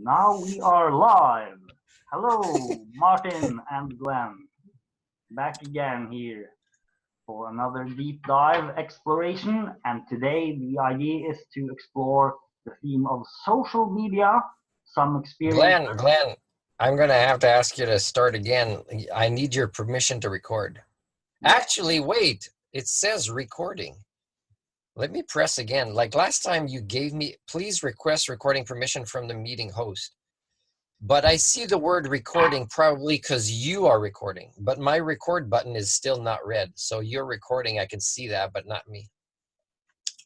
Now we are live. Hello, Martin and Glenn. Back again here for another deep dive exploration. And today the idea is to explore the theme of social media, some experience. Glenn, I'm going to have to ask you to start again. I need your permission to record. Actually, wait, it says recording. Let me press again. Like last time you gave me, please request recording permission from the meeting host. But I see the word recording probably because you are recording. But my record button is still not red. So you're recording, I can see that, but not me.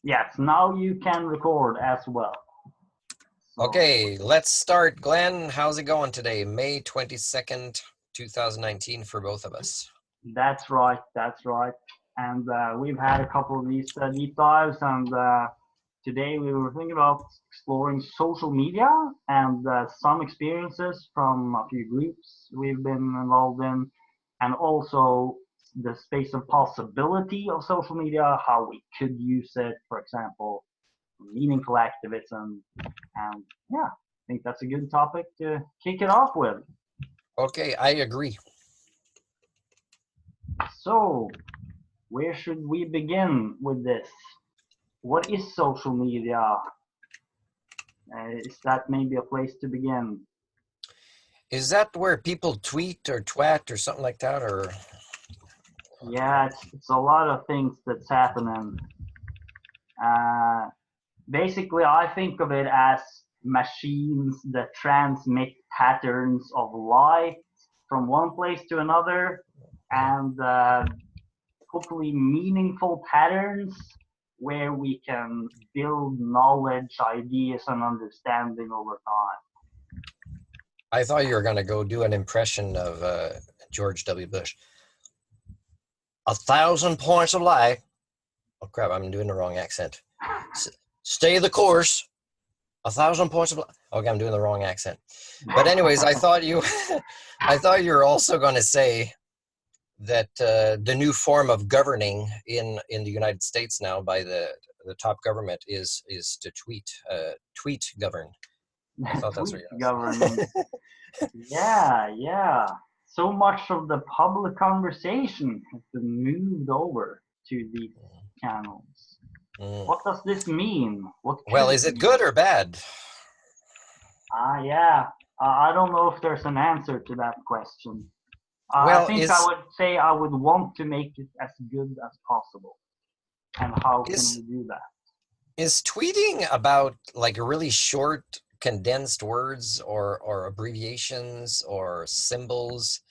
Yes, now you can record as well. Okay, let's start. Glenn, how's it going today? May 22nd, 2019 for both of us. That's right, that's right. And we've had a couple of these deep dives, and today we were thinking about exploring social media and some experiences from a few groups we've been involved in, and also the space of possibility of social media, how we could use it, for example, meaningful activism. And yeah, I think that's a good topic to kick it off with. Okay, I agree. So, where should we begin with this? What is social media? Is that maybe a place to begin? Is that where people tweet or twat or something like that? Or Yeah, it's a lot of things that's happening. Basically, I think of it as machines that transmit patterns of light from one place to another, and hopefully meaningful patterns where we can build knowledge, ideas, and understanding over time. I thought you were going to go do an impression of George W. Bush. 1,000 points of light. Oh crap! I'm doing the wrong accent. Stay the course. 1,000 points of light. Okay, I'm doing the wrong accent. But anyways, I thought you were also going to say that the new form of governing in the United States now by the top government is to tweet govern. I thought that's what you govern. Yeah. So much of the public conversation has been moved over to these channels. What does this mean? Well, is it good or bad? Yeah. I don't know if there's an answer to that question. Well, I think I would say I would want to make it as good as possible. And how can we do that? Is tweeting about like really short, condensed words or abbreviations or symbols?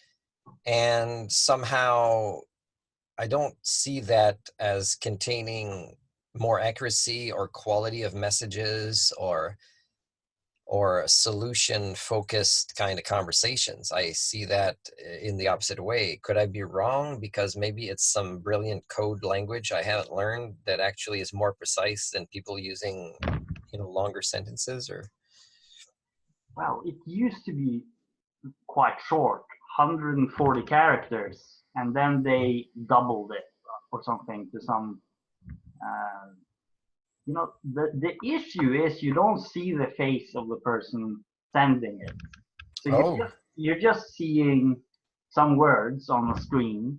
And somehow I don't see that as containing more accuracy or quality of messages or solution-focused kind of conversations. I see that in the opposite way. Could I be wrong? Because maybe it's some brilliant code language I haven't learned that actually is more precise than people using, longer sentences or. Well, it used to be quite short, 140 characters, and then they doubled it or something to some. The issue is you don't see the face of the person sending it. So you're just seeing some words on the screen.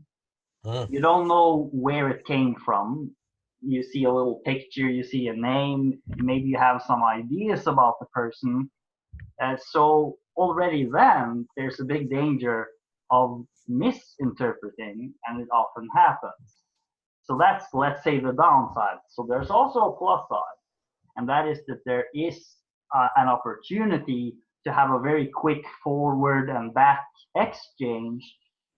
You don't know where it came from. You see a little picture, you see a name, maybe you have some ideas about the person. So already then there's a big danger of misinterpreting, and it often happens. So that's, let's say, the downside. So there's also a plus side, and that is that there is an opportunity to have a very quick forward and back exchange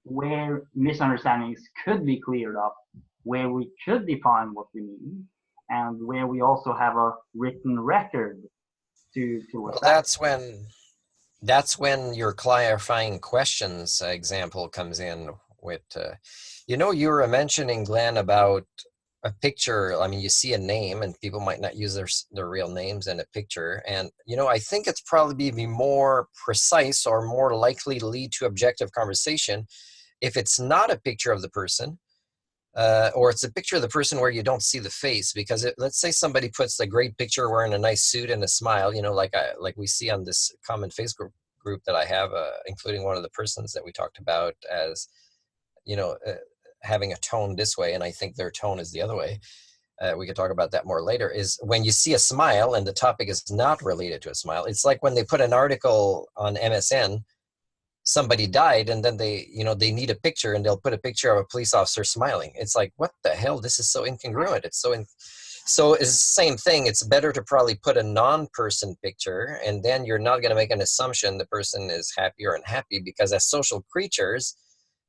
where misunderstandings could be cleared up, where we could define what we mean, and where we also have a written record to well, that's when your clarifying questions example comes in with you were mentioning, Glenn, about a picture. I mean, you see a name and people might not use their real names in a picture, and I think it's probably be more precise or more likely to lead to objective conversation if it's not a picture of the person, or it's a picture of the person where you don't see the face, because let's say somebody puts a great picture wearing a nice suit and a smile, you know, like we see on this common Facebook group that I have, including one of the persons that we talked about as, you know, having a tone this way, and I think their tone is the other way. We could talk about that more later, is when you see a smile and the topic is not related to a smile. It's like when they put an article on MSN, somebody died, and then they, you know, they need a picture and they'll put a picture of a police officer smiling. It's like, what the hell? This is so incongruent. It's so so it's the same thing. It's better to probably put a non-person picture, and then you're not going to make an assumption the person is happy or unhappy, because as social creatures,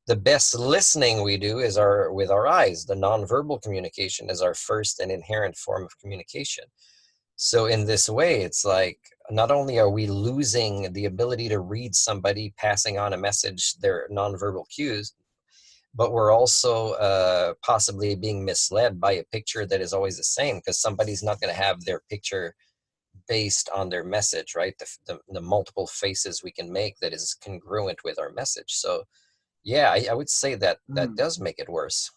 the best listening we do is with our eyes. The nonverbal communication is our first and inherent form of communication. So in this way, it's like, not only are we losing the ability to read somebody passing on a message, their nonverbal cues, but we're also possibly being misled by a picture that is always the same, because somebody's not going to have their picture based on their message, right? The multiple faces we can make that is congruent with our message. So yeah, I would say that that does make it worse.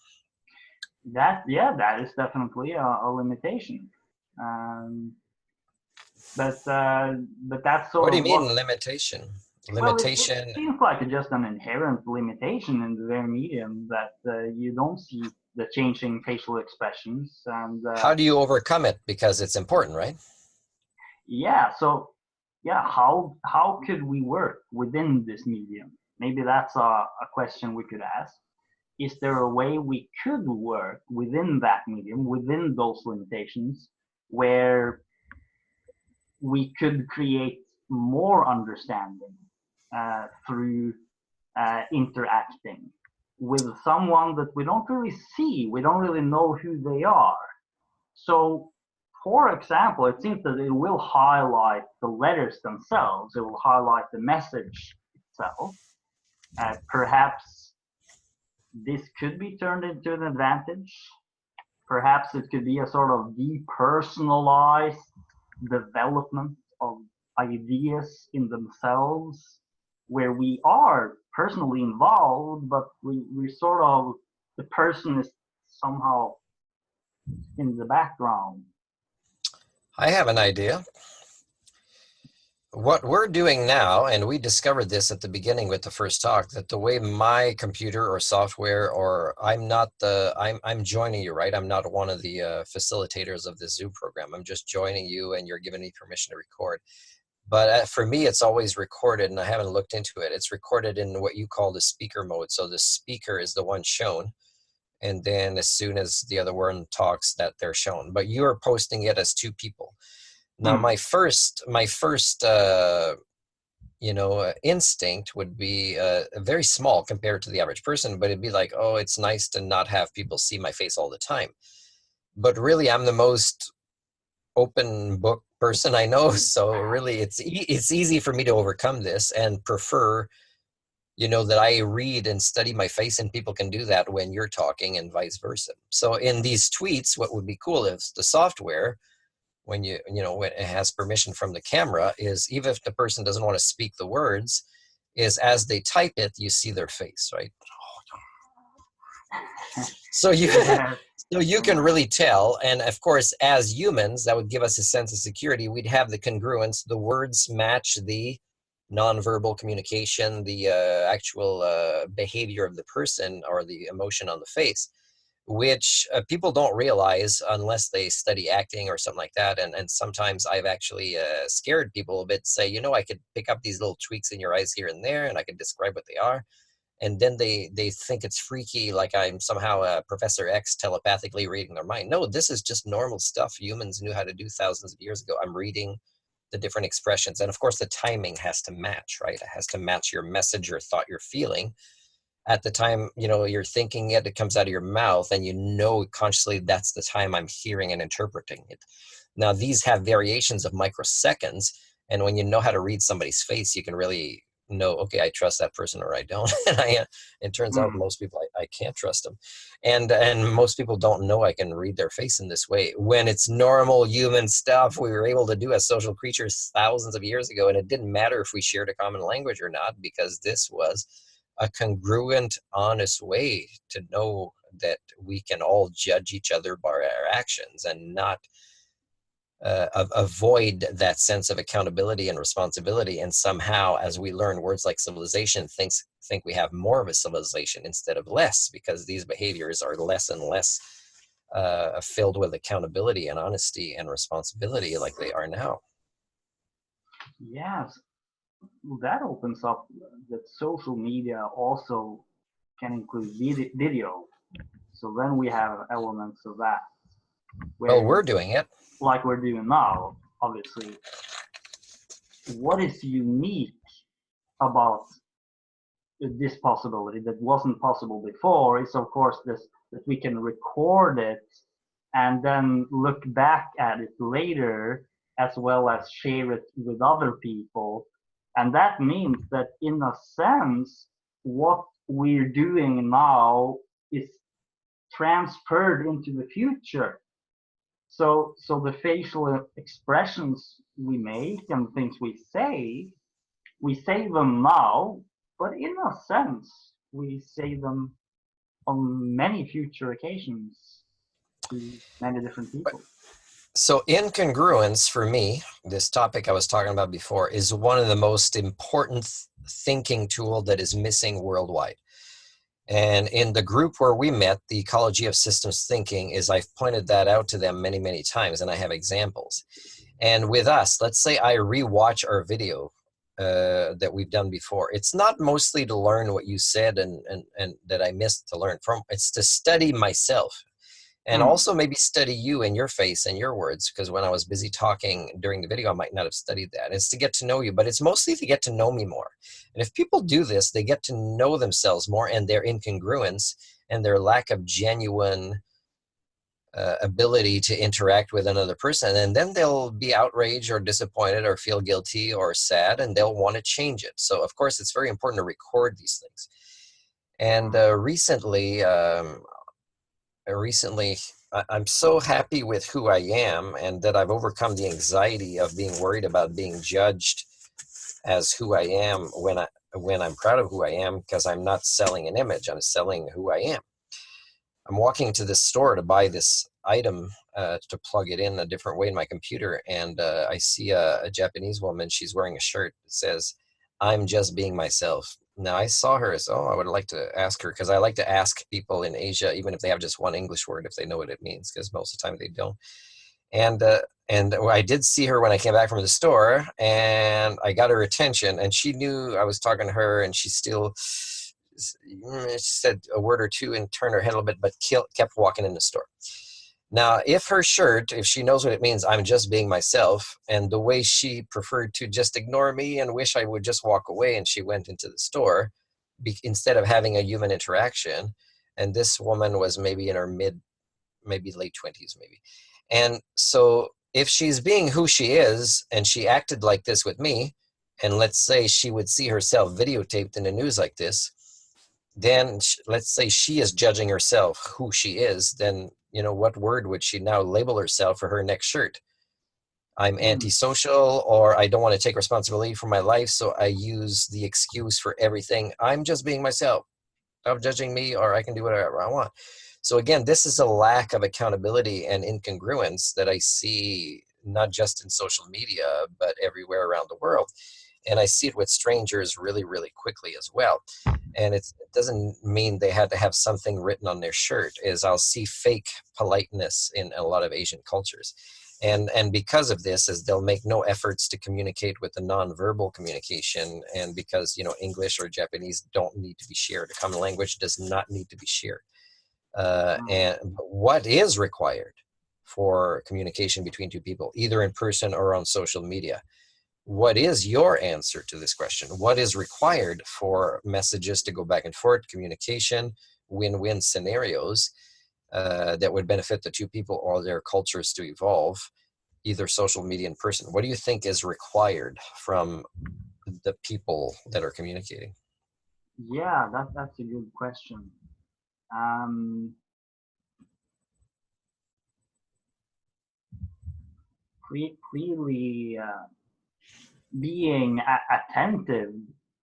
That is definitely a limitation. But that's sort What do of you mean limitation? Limitation. Well, it seems like just an inherent limitation in the very medium that you don't see the changing facial expressions. And how do you overcome it? Because it's important, right? Yeah. So yeah, how could we work within this medium? Maybe that's a question we could ask. Is there a way we could work within that medium, within those limitations, where we could create more understanding through interacting with someone that we don't really see, we don't really know who they are? So, for example, it seems that it will highlight the letters themselves, it will highlight the message itself. Perhaps this could be turned into an advantage. Perhaps it could be a sort of depersonalized development of ideas in themselves, where we are personally involved, but we sort of, the person is somehow in the background. I have an idea. What we're doing now, and we discovered this at the beginning with the first talk, that the way my computer or software, or I'm joining you, right? I'm not one of the facilitators of this Zoom program. I'm just joining you, and you're giving me permission to record. But for me, it's always recorded, and I haven't looked into it. It's recorded in what you call the speaker mode. So the speaker is the one shown, and then as soon as the other one talks, that they're shown. But you're posting it as two people. Now, my first instinct would be very small compared to the average person, but it'd be like, oh, it's nice to not have people see my face all the time. But really, I'm the most open book person I know, so really it's easy for me to overcome this and prefer, that I read and study my face, and people can do that when you're talking and vice versa. So in these tweets, what would be cool is the software, when when it has permission from the camera, is even if the person doesn't want to speak the words, is as they type it, you see their face, right? So you can really tell. And of course, as humans, that would give us a sense of security. We'd have the congruence. The words match the nonverbal communication, the actual behavior of the person or the emotion on the face, which people don't realize unless they study acting or something like that. And sometimes I've actually scared people a bit, say, I could pick up these little tweaks in your eyes here and there, and I could describe what they are. And then they think it's freaky, like I'm somehow Professor X telepathically reading their mind. No, this is just normal stuff humans knew how to do thousands of years ago. I'm reading the different expressions. And of course, the timing has to match, right? It has to match your message or thought you're feeling. At the time, you're thinking it, it comes out of your mouth, and consciously that's the time I'm hearing and interpreting it. Now, these have variations of microseconds. And when you know how to read somebody's face, you can really know, okay, I trust that person or I don't. And it turns out most people, I can't trust them. And most people don't know I can read their face in this way. When it's normal human stuff we were able to do as social creatures thousands of years ago, and it didn't matter if we shared a common language or not, because this was a congruent, honest way to know that we can all judge each other by our actions and not avoid that sense of accountability and responsibility, and somehow, as we learn words like civilization, think we have more of a civilization instead of less, because these behaviors are less and less filled with accountability and honesty and responsibility like they are now. Yes, that opens up that social media also can include video. So then we have elements of that. Well, we're doing it. Like we're doing now, obviously. What is unique about this possibility that wasn't possible before is, of course, this that we can record it and then look back at it later, as well as share it with other people. And that means that, in a sense, what we're doing now is transferred into the future. So the facial expressions we make and things we say them now, but in a sense, we say them on many future occasions to many different people. So incongruence, for me, this topic I was talking about before, is one of the most important thinking tool that is missing worldwide. And in the group where we met, the Ecology of Systems Thinking, I've pointed that out to them many, many times, and I have examples. And with us, let's say I rewatch our video that we've done before. It's not mostly to learn what you said and that I missed to learn from. It's to study myself. And also maybe study you and your face and your words, because when I was busy talking during the video, I might not have studied that. It's to get to know you, but it's mostly to get to know me more. And if people do this, they get to know themselves more and their incongruence and their lack of genuine ability to interact with another person. And then they'll be outraged or disappointed or feel guilty or sad, and they'll want to change it. So, of course, it's very important to record these things. And recently, I'm so happy with who I am, and that I've overcome the anxiety of being worried about being judged as who I am when I'm proud of who I am, because I'm not selling an image, I'm selling who I am. I'm walking to this store to buy this item to plug it in a different way in my computer, and I see a Japanese woman. She's wearing a shirt that says, "I'm just being myself." Now, I saw her as, I would like to ask her, because I like to ask people in Asia, even if they have just one English word, if they know what it means, because most of the time they don't. And I did see her when I came back from the store, and I got her attention, and she knew I was talking to her, and she still she said a word or two and turned her head a little bit, but kept walking in the store. Now, if she knows what it means, I'm just being myself, and the way she preferred to just ignore me and wish I would just walk away, and she went into the store instead of having a human interaction. And this woman was maybe in her maybe late 20s, maybe. And so if she's being who she is, and she acted like this with me, and let's say she would see herself videotaped in the news like this, then let's say she is judging herself who she is, then what word would she now label herself for her next shirt? I'm antisocial, or I don't want to take responsibility for my life, so I use the excuse for everything. I'm just being myself. Stop judging me, or I can do whatever I want. So again, this is a lack of accountability and incongruence that I see not just in social media, but everywhere around the world. And I see it with strangers really, really quickly as well. And it doesn't mean they had to have something written on their shirt. I'll see fake politeness in a lot of Asian cultures. And because of this, they'll make no efforts to communicate with the nonverbal communication. And because, English or Japanese don't need to be shared. A common language does not need to be shared. And what is required for communication between two people, either in person or on social media? What is your answer to this question? What is required for messages to go back and forth, communication, win-win scenarios that would benefit the two people or their cultures to evolve, either social media and person? What do you think is required from the people that are communicating? Yeah, that's a good question. Clearly, being attentive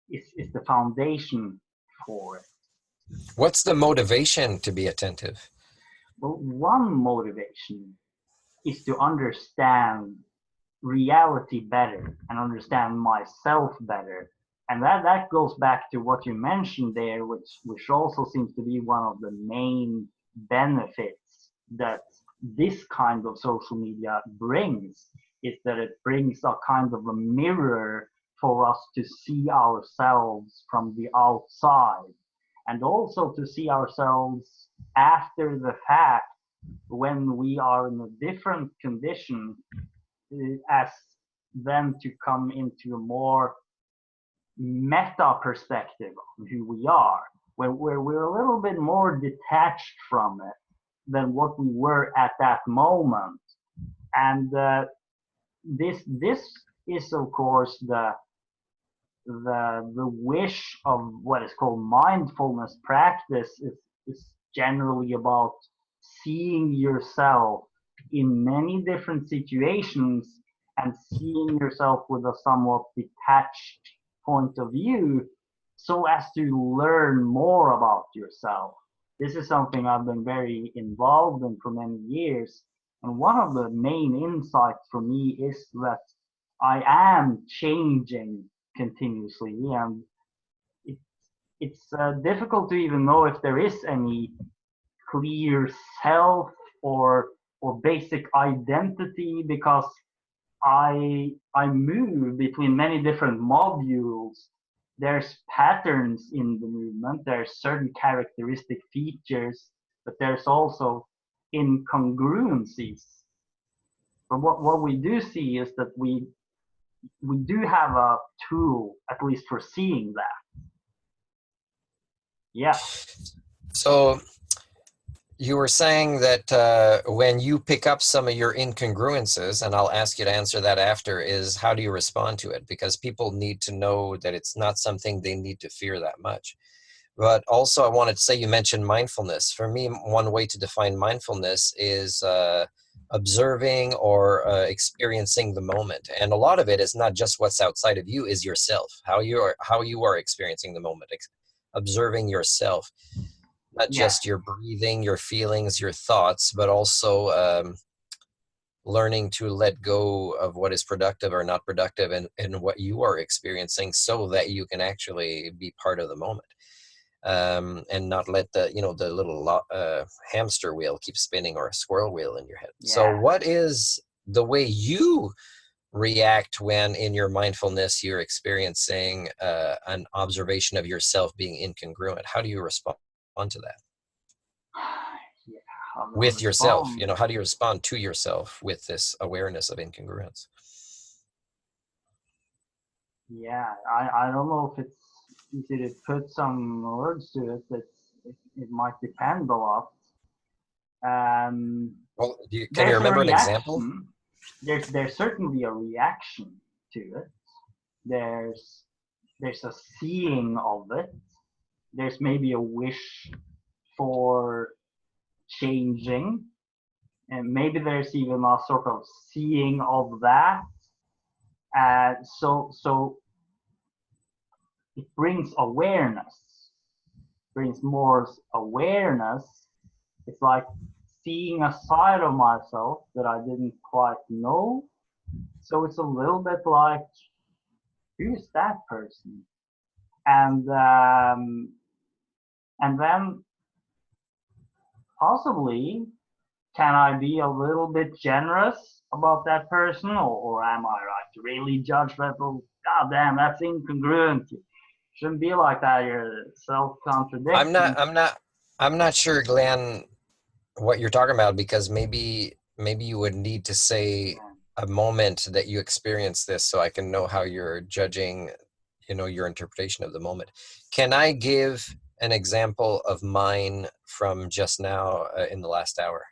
is the foundation for it. What's the motivation to be attentive? Well, one motivation is to understand reality better and understand myself better. And that goes back to what you mentioned there, which also seems to be one of the main benefits that this kind of social media brings, is that it brings a kind of a mirror for us to see ourselves from the outside, and also to see ourselves after the fact when we are in a different condition, as them to come into a more meta perspective of who we are, where we're a little bit more detached from it than what we were at that moment. And this is of course the wish of what is called mindfulness practice, is generally about seeing yourself in many different situations and seeing yourself with a somewhat detached point of view, so as to learn more about yourself. This is something I've been very involved in for many years. And one of the main insights for me is that I am changing continuously, and it, it's difficult to even know if there is any clear self or basic identity, because I move between many different modules. There's patterns in the movement. There's certain characteristic features, but there's also incongruencies. But what we do see is that we do have a tool, at least for seeing that. Yeah. So you were saying that when you pick up some of your incongruences, and I'll ask you to answer that after, is how do you respond to it? Because people need to know that it's not something they need to fear that much. But also I wanted to say, you mentioned mindfulness. For me, one way to define mindfulness is observing or experiencing the moment. And a lot of it is not just what's outside of you, is yourself, how you are experiencing the moment, observing yourself. Not Yeah. just your breathing, your feelings, your thoughts, but also learning to let go of what is productive or not productive, and what you are experiencing, so that you can actually be part of the moment, and not let the little hamster wheel keep spinning, or a squirrel wheel in your head. So Yeah. what is the way you react when in your mindfulness you're experiencing an observation of yourself being incongruent? How do you respond to that? Yeah. How do I With yourself, respond? how do you respond to yourself with this awareness of incongruence? Yeah. I don't know if it's easy to put some words to it. It might depend a lot. Um, Well, can you there's a remember an example? reaction. There's certainly a reaction to it. There's there's a seeing of it. There's maybe a wish for changing, and maybe there's even a sort of seeing of that. So it brings awareness, brings more awareness. It's like seeing a side of myself that I didn't quite know. So it's a little bit like, who's that person? And and then possibly, can I be a little bit generous about that person, or am I like really judgmental? God damn, that's incongruent. Shouldn't be like that. You're I'm not self-contradicting. I'm not I'm not sure, Glenn, what you're talking about, because maybe you would need to say a moment that you experienced this, so I can know how you're judging, your interpretation of the moment. Can I give an example of mine from just now, in the last hour?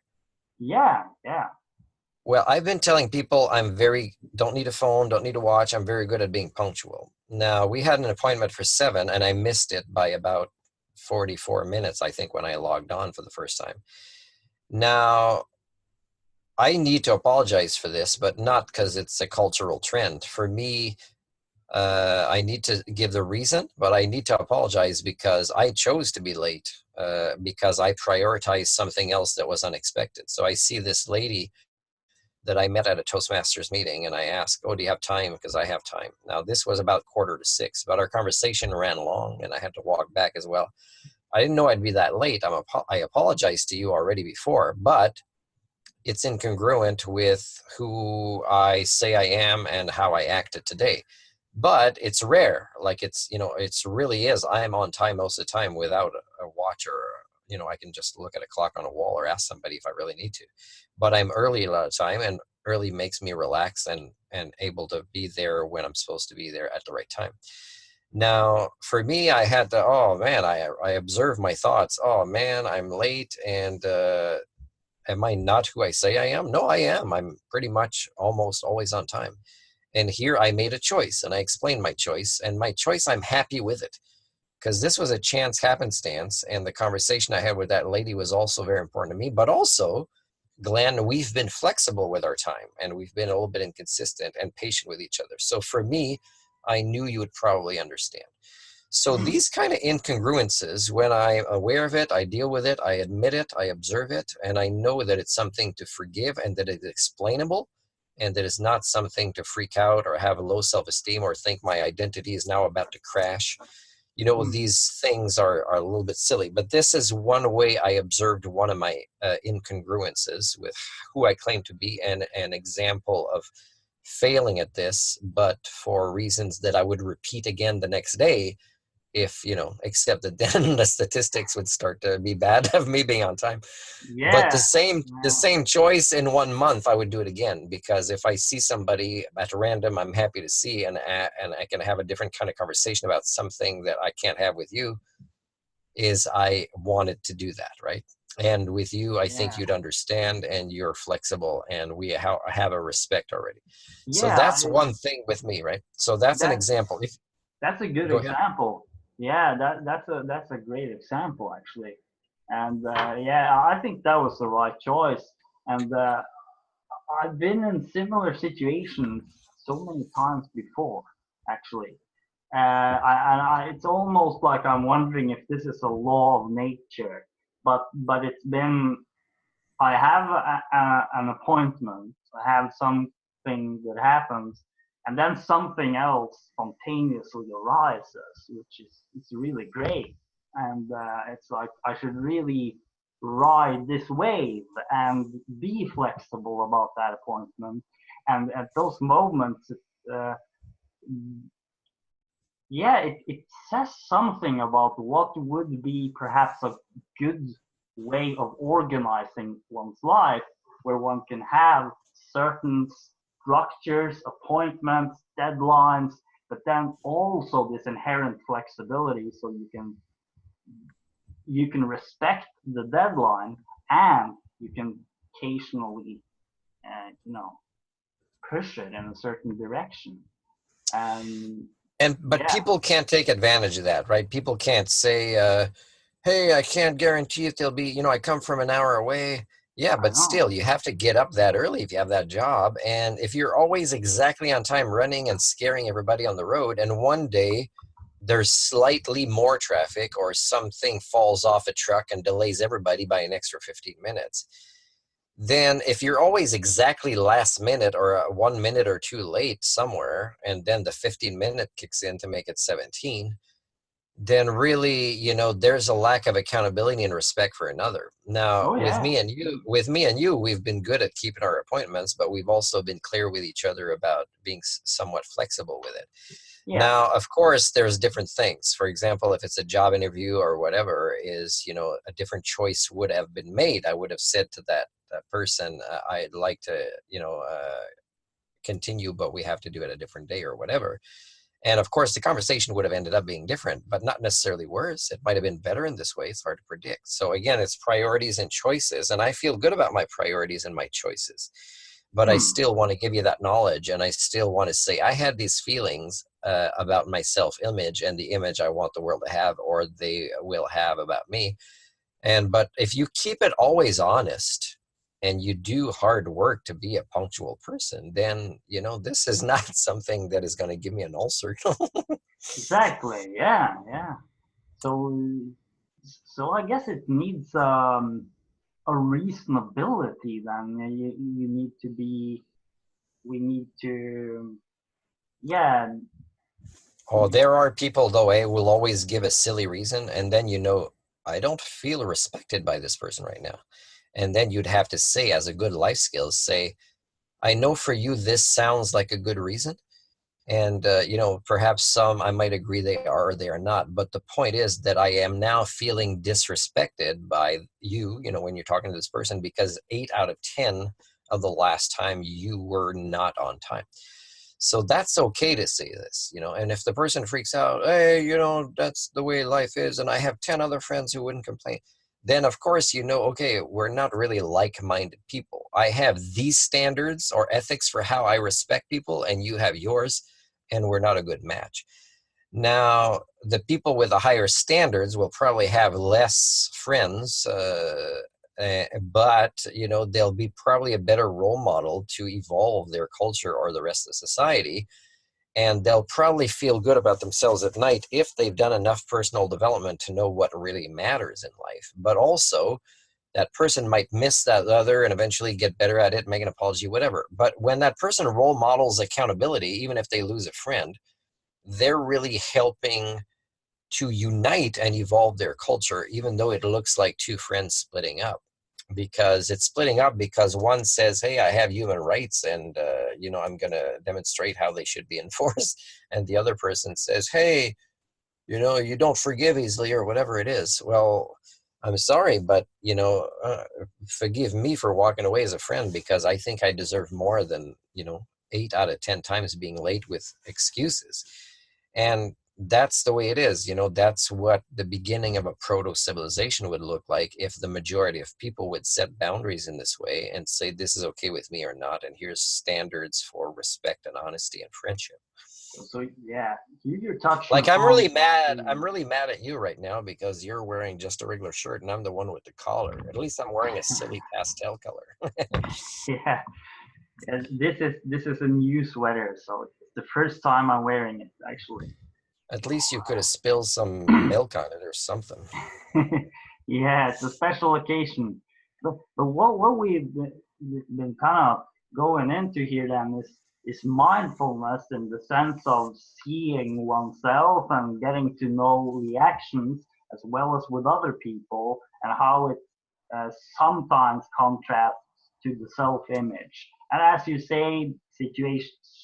Yeah, yeah, Well, I've been telling people don't need a phone, don't need a watch. I'm very good at being punctual. Now, we had an appointment for 7, and I missed it by about 44 minutes, I think, when I logged on for the first time. Now, I need to apologize for this, but not because it's a cultural trend. For me, I need to give the reason, but I need to apologize because I chose to be late because I prioritized something else that was unexpected. So I see this lady that I met at a Toastmasters meeting, and I asked, "Oh, do you have time?" Because I have time. Now, this was about 5:45, but our conversation ran long, and I had to walk back as well. I didn't know I'd be that late. I apologized to you already before, but it's incongruent with who I say I am and how I acted today. But it's rare. Like it's really is. I am on time most of the time without a watch or, I can just look at a clock on a wall or ask somebody if I really need to. But I'm early a lot of time, and early makes me relax and able to be there when I'm supposed to be there at the right time. Now, for me, I had to, oh man, I observe my thoughts. Oh man, I'm late, and am I not who I say I am? No, I am. I'm pretty much almost always on time. And here I made a choice, and I explained my choice. And my choice, I'm happy with it, because this was a chance happenstance. And the conversation I had with that lady was also very important to me. But also, Glenn, we've been flexible with our time, and we've been a little bit inconsistent and patient with each other. So for me, I knew you would probably understand. So these kind of incongruences, when I'm aware of it, I deal with it, I admit it, I observe it, and I know that it's something to forgive and that it's explainable and that it's not something to freak out or have a low self-esteem or think my identity is now about to crash. These things are a little bit silly, but this is one way I observed one of my incongruences with who I claim to be, and an example of failing at this, but for reasons that I would repeat again the next day, if except that then the statistics would start to be bad of me being on time. But the Yeah. same choice in 1 month, I would do it again, because if I see somebody at random I'm happy to see, and I can have a different kind of conversation about something that I can't have with you, is I wanted to do that, right? And with you, I think Yeah. you'd understand, and you're flexible, and we have a respect already. So Yeah. that's one thing with me, right? So that's an That's example. If that's a good Go ahead. example. Yeah, that's a great example actually. And yeah, I think that was the right choice. And I've been in similar situations so many times before, actually. It's almost like I'm wondering if this is a law of nature. But it's been, I have an appointment, I have something that happens, and then something else spontaneously arises, which is it's really great. And it's like I should really ride this wave and be flexible about that appointment. And at those moments, uh, yeah, it says something about what would be perhaps a good way of organizing one's life, where one can have certain structures, appointments, deadlines, but then also this inherent flexibility, so you can respect the deadline, and you can occasionally, you know, push it in a certain direction. And But yeah, people can't take advantage of that, right? People can't say, "Hey, I can't guarantee if they'll be." I come from an hour away. Yeah, I but know. still, you have to get up that early if you have that job. And if you're always exactly on time, running and scaring everybody on the road, and one day there's slightly more traffic, or something falls off a truck and delays everybody by an extra 15 minutes, then if you're always exactly last minute, or 1 minute or two late somewhere, and then the 15-minute kicks in to make it 17, then really, there's a lack of accountability and respect for another. Now, Oh with yeah. me and you, we've been good at keeping our appointments, but we've also been clear with each other about being somewhat flexible with it. Yeah. Now, of course, there's different things. For example, if it's a job interview or whatever, is a different choice would have been made. I would have said to that person, I'd like to continue, but we have to do it a different day or whatever. And of course, the conversation would have ended up being different, but not necessarily worse. It might have been better in this way. It's hard to predict. So again, it's priorities and choices, and I feel good about my priorities and my choices. But I Hmm. still want to give you that knowledge, and I still want to say I had these feelings about my self-image and the image I want the world to have, or they will have about me. But if you keep it always honest, and you do hard work to be a punctual person, then, this is not something that is going to give me an ulcer. Exactly. Yeah. Yeah. So, so I guess it needs a reasonability. Then you need to be. We need to. Yeah. Oh, there are people, though, will always give a silly reason, and then I don't feel respected by this person right now. And then you'd have to say, as a good life skills, say, I know for you this sounds like a good reason. And, perhaps some I might agree they are or they are not. But the point is that I am now feeling disrespected by you, when you're talking to this person, because 8 out of 10 of the last time you were not on time. So that's okay to say this, and if the person freaks out, hey, that's the way life is, and I have 10 other friends who wouldn't complain, then of course, okay, we're not really like-minded people. I have these standards or ethics for how I respect people, and you have yours, and we're not a good match. Now, the people with the higher standards will probably have less friends, but they'll be probably a better role model to evolve their culture or the rest of society, and they'll probably feel good about themselves at night if they've done enough personal development to know what really matters in life. But also, that person might miss that other and eventually get better at it, make an apology, whatever. But when that person role models accountability, even if they lose a friend, they're really helping to unite and evolve their culture, even though it looks like two friends splitting up. Because it's splitting up because one says, hey, I have human rights, and I'm going to demonstrate how they should be enforced, and the other person says, hey, you don't forgive easily, or whatever it is. Well, I'm sorry, but forgive me for walking away as a friend, because I think I deserve more than 8 out of 10 times being late with excuses. And that's the way it is. That's what the beginning of a proto-civilization would look like, if the majority of people would set boundaries in this way and say, this is okay with me or not, and here's standards for respect and honesty and friendship. So yeah, you're touching Like, I'm upon. really mad. I'm really mad at you right now because you're wearing just a regular shirt and I'm the one with the collar. At least I'm wearing a silly pastel color. Yeah, this is a new sweater, so it's the first time I'm wearing it actually. At least you could have spilled some milk on it or something. Yeah, it's a special occasion. But what we've been kind of going into here then is mindfulness, in the sense of seeing oneself and getting to know reactions as well as with other people, and how it sometimes contrasts to the self-image. And as you say,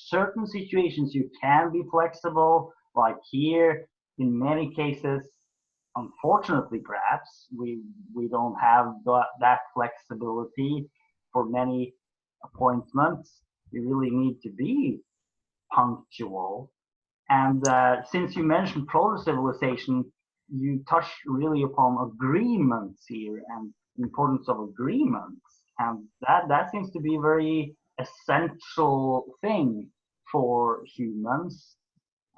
certain situations you can be flexible, like here. In many cases, unfortunately, perhaps we don't have that flexibility for many appointments. You really need to be punctual. And since you mentioned proto-civilization, you touch really upon agreements here and the importance of agreements, and that seems to be a very essential thing for humans,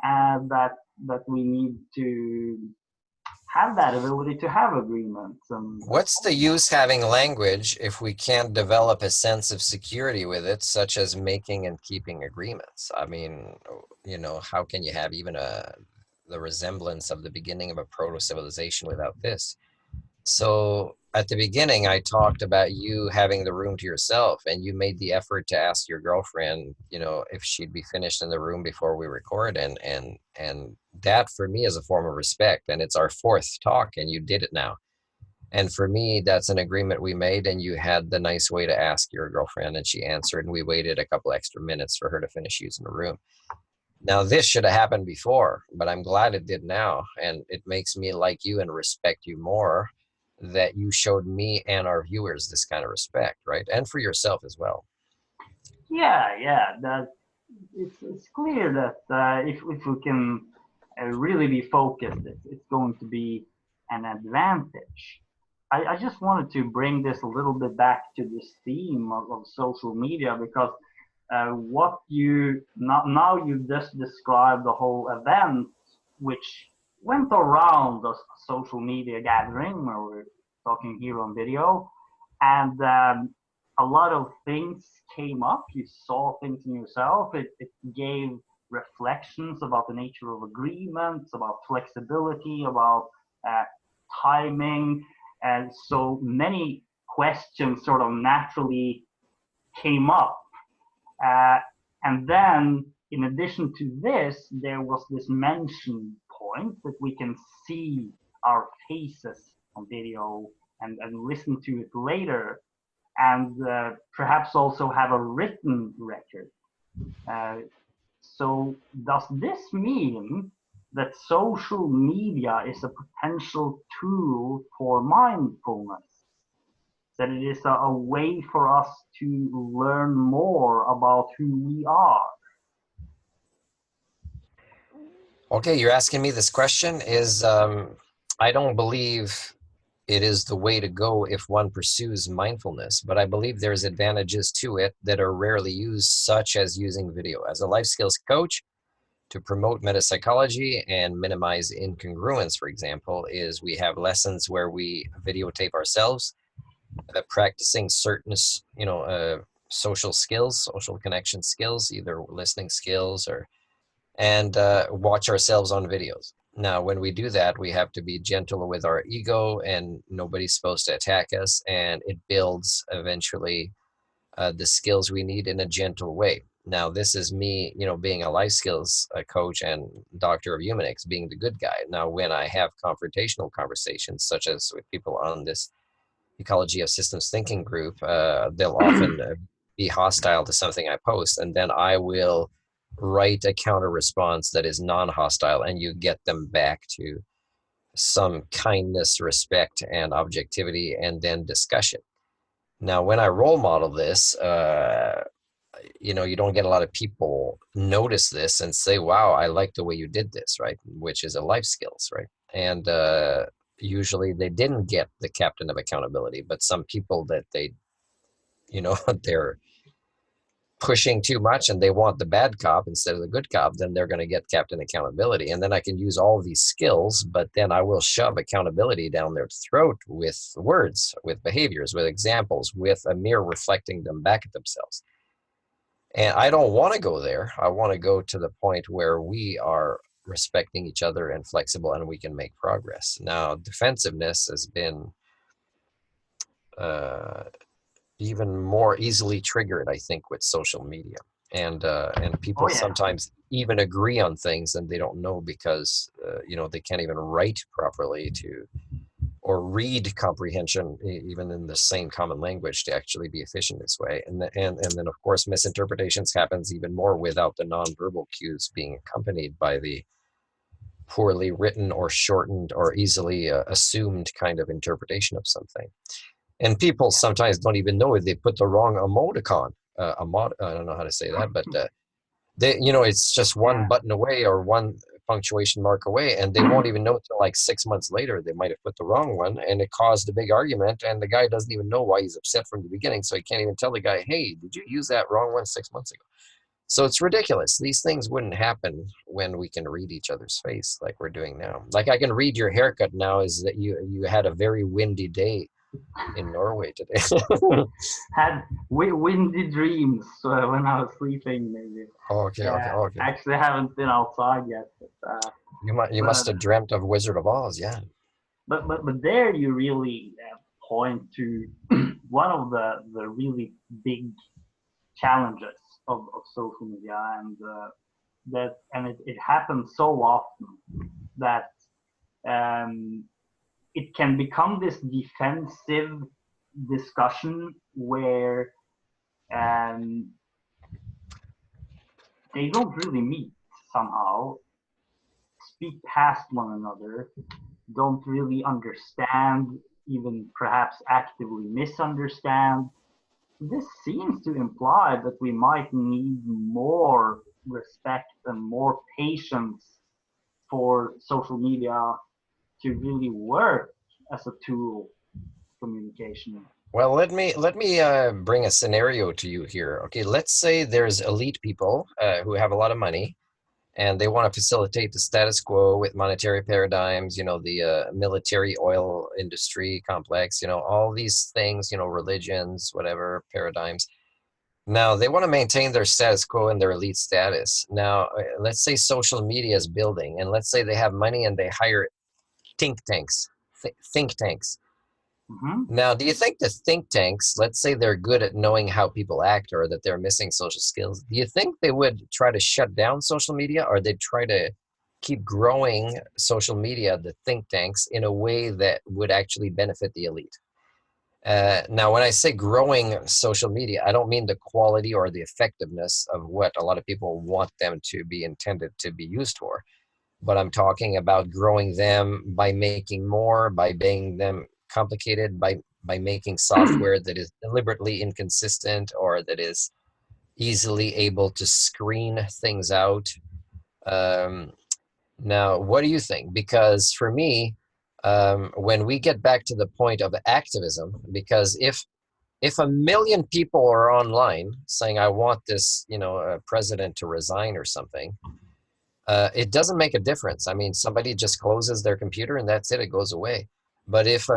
and that we need to have that ability to have agreements. And What's the use having language if we can't develop a sense of security with it, such as making and keeping agreements? I mean, how can you have even the resemblance of the beginning of a proto-civilization without this? So at the beginning, I talked about you having the room to yourself, and you made the effort to ask your girlfriend, if she'd be finished in the room before we record, and that for me is a form of respect, and it's our fourth talk, and you did it now. And for me, that's an agreement we made, and you had the nice way to ask your girlfriend, and she answered, and we waited a couple extra minutes for her to finish using the room. Now, this should have happened before, but I'm glad it did now, and it makes me like you and respect you more that you showed me and our viewers this kind of respect, right? And for yourself as well. yeah, that it's clear that if we can really be focused, it's going to be an advantage. I just wanted to bring this a little bit back to this theme of social media, because what you now you just described the whole event, which went around the social media gathering, where we're talking here on video, and a lot of things came up. You saw things in yourself. It gave reflections about the nature of agreements, about flexibility, about timing, and so many questions sort of naturally came up. And then, in addition to this, there was this mention point that we can see our faces on video and listen to it later, and perhaps also have a written record. So does this mean that social media is a potential tool for mindfulness? That it is a way for us to learn more about who we are? Okay, you're asking me this question is, I don't believe it is the way to go if one pursues mindfulness, but I believe there's advantages to it that are rarely used, such as using video. As a life skills coach, to promote metapsychology and minimize incongruence, for example, is we have lessons where we videotape ourselves practicing certain, social skills, social connection skills, either listening skills and watch ourselves on videos. Now, when we do that, we have to be gentle with our ego, and nobody's supposed to attack us, and it builds eventually the skills we need in a gentle way. Now, this is me, being a life skills coach and doctor of humanics, being the good guy. Now, when I have confrontational conversations, such as with people on this ecology of systems thinking group, they'll often be hostile to something I post, and then I will write a counter response that is non-hostile, and you get them back to some kindness, respect, and objectivity, and then discussion. Now, when I role model this, you don't get a lot of people notice this and say, wow, I like the way you did this, right? Which is a life skills, right? And usually they didn't get the captain of accountability, but some people that they're pushing too much and they want the bad cop instead of the good cop, then they're going to get captain accountability. And then I can use all these skills, but then I will shove accountability down their throat with words, with behaviors, with examples, with a mirror reflecting them back at themselves. And I don't want to go there. I want to go to the point where we are respecting each other and flexible, and we can make progress. Now, defensiveness has been even more easily triggered, I think, with social media. And people sometimes even agree on things and they don't know because, they can't even write properly or read comprehension, even in the same common language, to actually be efficient this way. And then, of course, misinterpretations happens even more without the nonverbal cues being accompanied by the poorly written or shortened or easily assumed kind of interpretation of something. And people sometimes don't even know if they put the wrong emoticon. I don't know how to say that, but it's just one button away or one punctuation mark away, and they won't even know until like 6 months later they might have put the wrong one, and it caused a big argument, and the guy doesn't even know why he's upset from the beginning, so he can't even tell the guy, hey, did you use that wrong one 6 months ago? So it's ridiculous. These things wouldn't happen when we can read each other's face like we're doing now. Like I can read your haircut now is that you had a very windy day in Norway today. Had windy dreams when I was sleeping, maybe. Okay. Actually, I haven't been outside yet. But, you must have dreamt of Wizard of Oz, yeah. But there you really point to one of the really big challenges of social media, and it happens so often that it can become this defensive discussion where they don't really meet somehow, speak past one another, don't really understand, even perhaps actively misunderstand. This seems to imply that we might need more respect and more patience for social media to really work as a tool for communication. Well, let me bring a scenario to you here. Okay, let's say there's elite people who have a lot of money, and they want to facilitate the status quo with monetary paradigms, the military oil industry complex, all these things, religions, whatever paradigms. Now, they want to maintain their status quo and their elite status. Now, let's say social media is building, and let's say they have money and they hire think tanks, think tanks. Now, do you think the think tanks, let's say they're good at knowing how people act or that they're missing social skills, do you think they would try to shut down social media, or they'd try to keep growing social media, the think tanks, in a way that would actually benefit the elite? Now, when I say growing social media, I don't mean the quality or the effectiveness of what a lot of people want them to be intended to be used for, but I'm talking about growing them by making more, by making them complicated, by making software that is deliberately inconsistent or that is easily able to screen things out. Now, what do you think? Because for me, when we get back to the point of activism, because if a million people are online saying, I want this, president to resign or something, it doesn't make a difference. I mean, somebody just closes their computer and that's it, it goes away. But if,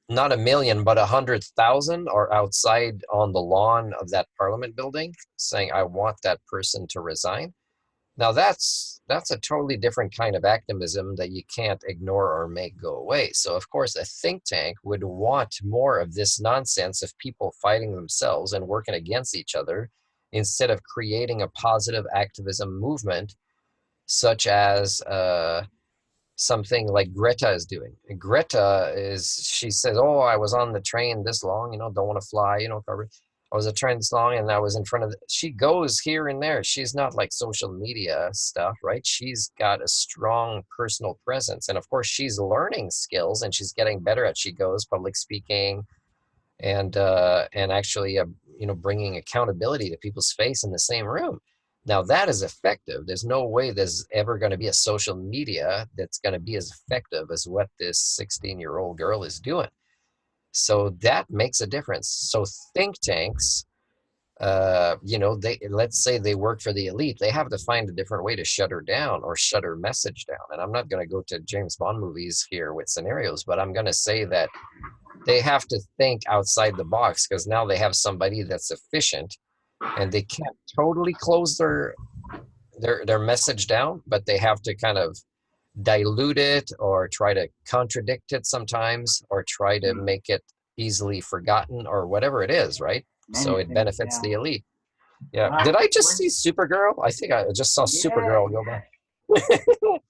not a million, but 100,000 are outside on the lawn of that parliament building saying, I want that person to resign. Now that's a totally different kind of activism that you can't ignore or make go away. So of course, a think tank would want more of this nonsense of people fighting themselves and working against each other instead of creating a positive activism movement, such as something like Greta is doing. She says, oh, I was on the train this long, don't want to fly, I was a train this long and I was in front of she goes here and there. She's not like social media stuff, right? She's got a strong personal presence. And of course, she's learning skills and she's getting better at, she goes public speaking and actually, bringing accountability to people's face in the same room. Now that is effective. There's no way there's ever going to be a social media that's going to be as effective as what this 16-year-old girl is doing. So that makes a difference. So think tanks, they, let's say they work for the elite, they have to find a different way to shut her down or shut her message down. And I'm not going to go to James Bond movies here with scenarios, but I'm going to say that they have to think outside the box, because now they have somebody that's efficient and they can't totally close their message down, but they have to kind of dilute it or try to contradict it sometimes or try to make it easily forgotten or whatever it is, right? So it benefits the elite. Yeah. Did I just see Supergirl? I think I just saw Supergirl go by.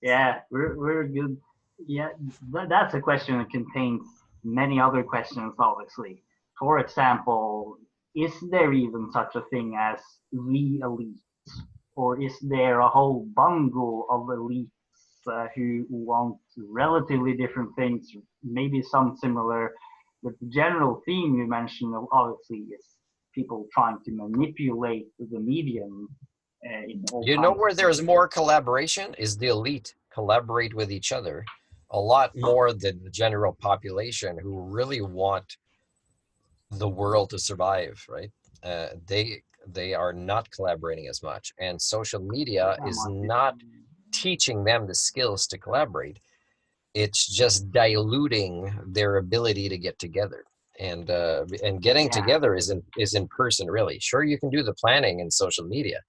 Yeah, we're good. Yeah, that's a question that contains many other questions, obviously. For example, is there even such a thing as the elite? Or is there a whole bundle of elites who want relatively different things, maybe some similar, but the general theme you mentioned obviously is people trying to manipulate the medium. Where there's more collaboration is the elite collaborate with each other a lot more than the general population who really want the world to survive, right? They are not collaborating as much, and social media is not teaching them the skills to collaborate. It's just diluting their ability to get together, and getting together is in person, really. Sure, you can do the planning in social media,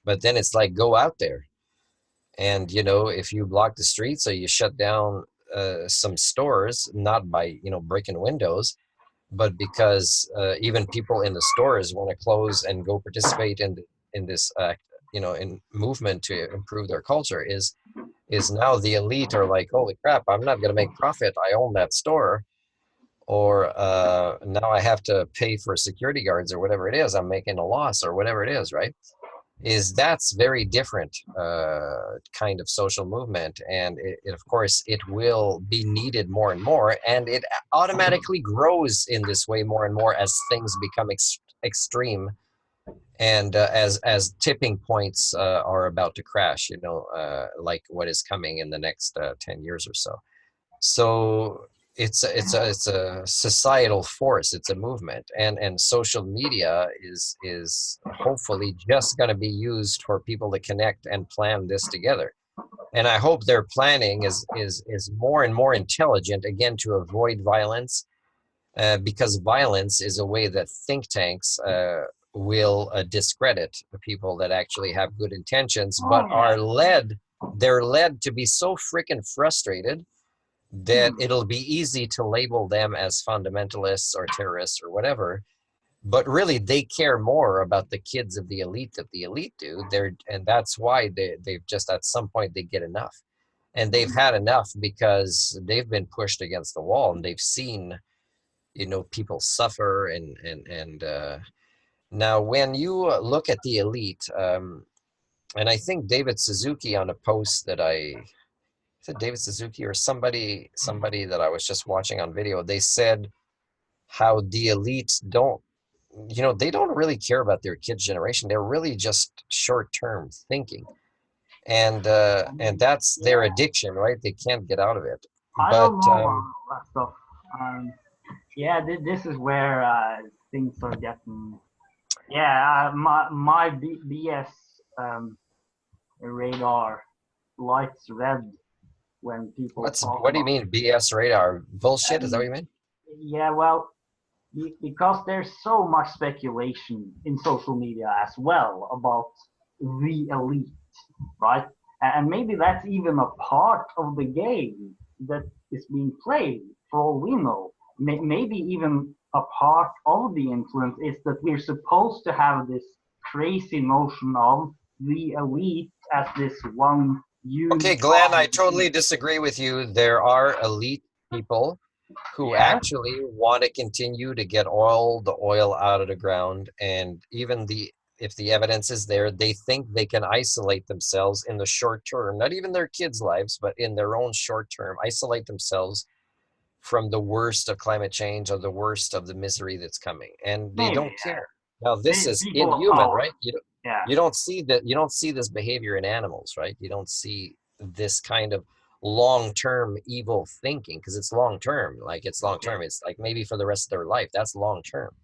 but then it's like, go out there. And, if you block the streets or you shut down some stores, not by, breaking windows, but because even people in the stores want to close and go participate in this, in movement to improve their culture, is now the elite are like, holy crap, I'm not going to make profit. I own that store. Or now I have to pay for security guards or whatever it is. I'm making a loss or whatever it is, right? That's very different kind of social movement, and of course it will be needed more and more, and it automatically grows in this way more and more as things become extreme, and as tipping points are about to crash, like what is coming in the next 10 years or so. So it's a societal force. It's a movement, and social media is hopefully just going to be used for people to connect and plan this together. And I hope their planning is more and more intelligent, again, to avoid violence, because violence is a way that think tanks will discredit the people that actually have good intentions, but Oh yeah. they're led to be so freaking frustrated that it'll be easy to label them as fundamentalists or terrorists or whatever. But really, they care more about the kids of the elite that the elite do. And that's why they've just, at some point, they get enough. And they've had enough because they've been pushed against the wall, and they've seen, people suffer. And now when you look at the elite, and I think David Suzuki, on a post that is it David Suzuki or somebody that I was just watching on video, they said how the elite they don't really care about their kids' generation. They're really just short-term thinking. And that's their Yeah. addiction, right? They can't get out of it. I But don't know about all that stuff. Yeah, this is where things are getting. Yeah, my BS radar lights red when people talk what do you about mean BS radar it. bullshit? Is that what you mean? Yeah, well, because there's so much speculation in social media as well about the elite, right? And maybe that's even a part of the game that is being played, for all we know. Maybe even a part of the influence is that we're supposed to have this crazy notion of the elite as this one Okay, Glenn, I unified. totally disagree with you. There are elite people who Yeah, actually want to continue to get all the oil out of the ground, and even if the evidence is there, they think they can isolate themselves in the short term, not even their kids' lives, but in their own short term, isolate themselves from the worst of climate change or the worst of the misery that's coming, and they maybe. don't care. Now, this is People of inhuman, power. right? Yeah. You don't see this behavior in animals, right? You don't see this kind of long-term evil thinking, because it's long-term. Like, it's Okay. long-term. It's like maybe for the rest of their life. That's long-term.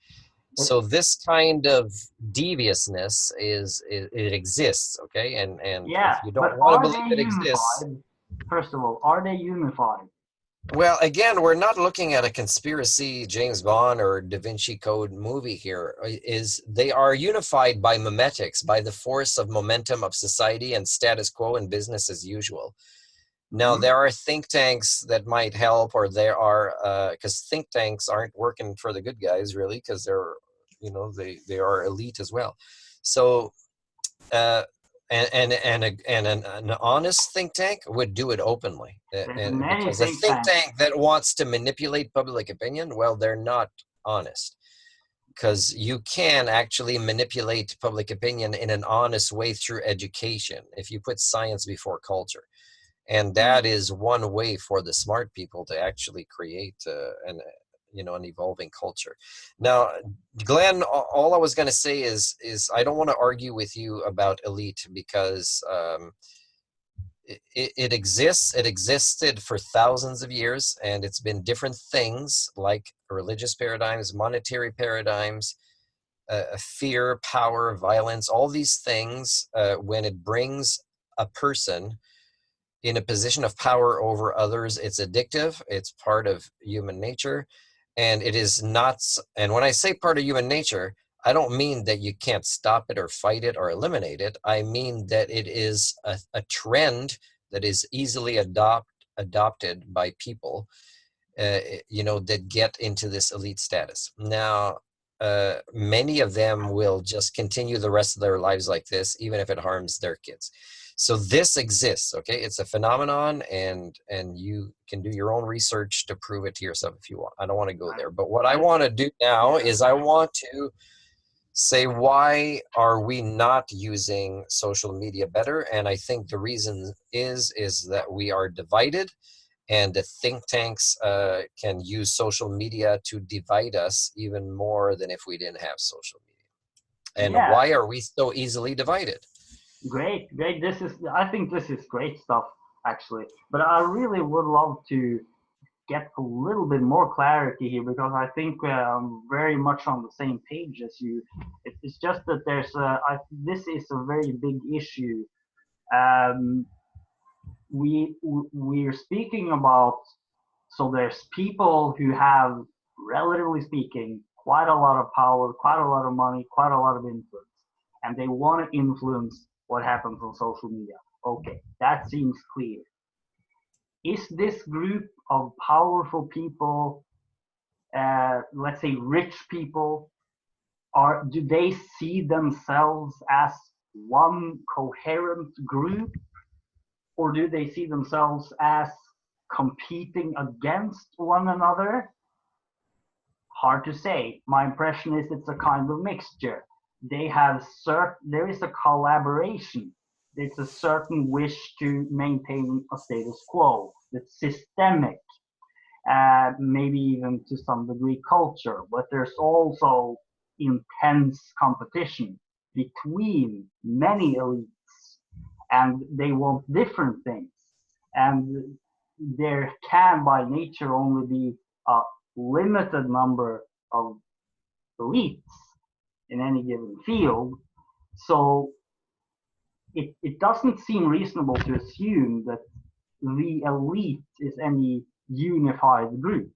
But So this kind of deviousness it exists, okay? And yeah, if you but don't want to are believe they it exists, unified? First of all, are they unified? well, again, we're not looking at a conspiracy James Bond or Da Vinci Code movie here. Is they are unified by memetics, by the force of momentum of society and status quo and business as usual. Now, Hmm? there are think tanks that might help, or there are, because think tanks aren't working for the good guys, really, because they are elite as well. So, uh, and an honest think tank would do it openly. There's And many because a think think tanks. tank that wants to manipulate public opinion, well, they're not honest, because you can actually manipulate public opinion in an honest way through education if you put science before culture. And that is one way for the smart people to actually create an evolving culture. Now, Glenn, all I was going to say is I don't want to argue with you about elite, because it exists. It existed for thousands of years, and it's been different things like religious paradigms, monetary paradigms, fear, power, violence, all these things. When it brings a person in a position of power over others, it's addictive. It's part of human nature, and it is not. And when I say part of human nature, I don't mean that you can't stop it or fight it or eliminate it. I mean that it is a trend that is easily adopted by people, that get into this elite status. Now, many of them will just continue the rest of their lives like this, even if it harms their kids. So this exists, okay? It's a phenomenon, and you can do your own research to prove it to yourself if you want. I don't want to go there, but what I want to do now is I want to say, why are we not using social media better? And I think the reason is that we are divided, and the think tanks can use social media to divide us even more than if we didn't have social media. And Yeah, why are we so easily divided? great, great. I think this is great stuff, actually. But I really would love to get a little bit more clarity here, because I think I'm very much on the same page as you. It's just that this is a very big issue. Um, we're speaking about, so there's people who have, relatively speaking, quite a lot of power, quite a lot of money, quite a lot of influence, and they want to influence what happens on social media. Okay, that seems clear. Is this group of powerful people, let's say rich people, do they see themselves as one coherent group, or do they see themselves as competing against one another? Hard to say. My impression is it's a kind of mixture. There is a collaboration. There's a certain wish to maintain a status quo that's systemic, maybe even to some degree culture, but there's also intense competition between many elites, and they want different things. And there can, by nature, only be a limited number of elites in any given field. So it doesn't seem reasonable to assume that the elite is any unified group.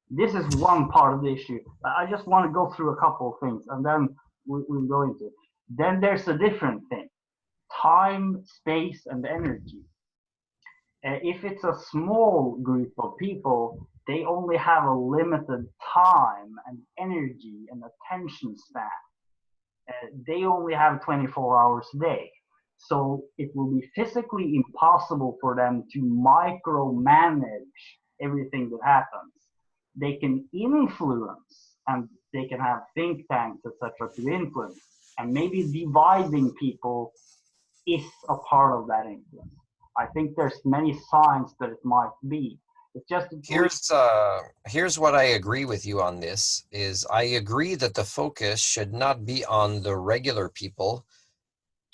This is one part of the issue. I just want to go through a couple of things, and then we'll go into it. Then there's a different thing: time, space, and energy. If it's a small group of people, they only have a limited time and energy and attention span. They only have 24 hours a day. So it will be physically impossible for them to micromanage everything that happens. They can influence, and they can have think tanks, etc., to influence. And maybe dividing people is a part of that influence. I think there's many signs that it might be. It's just here's what I agree with you on this. Is I agree that the focus should not be on the regular people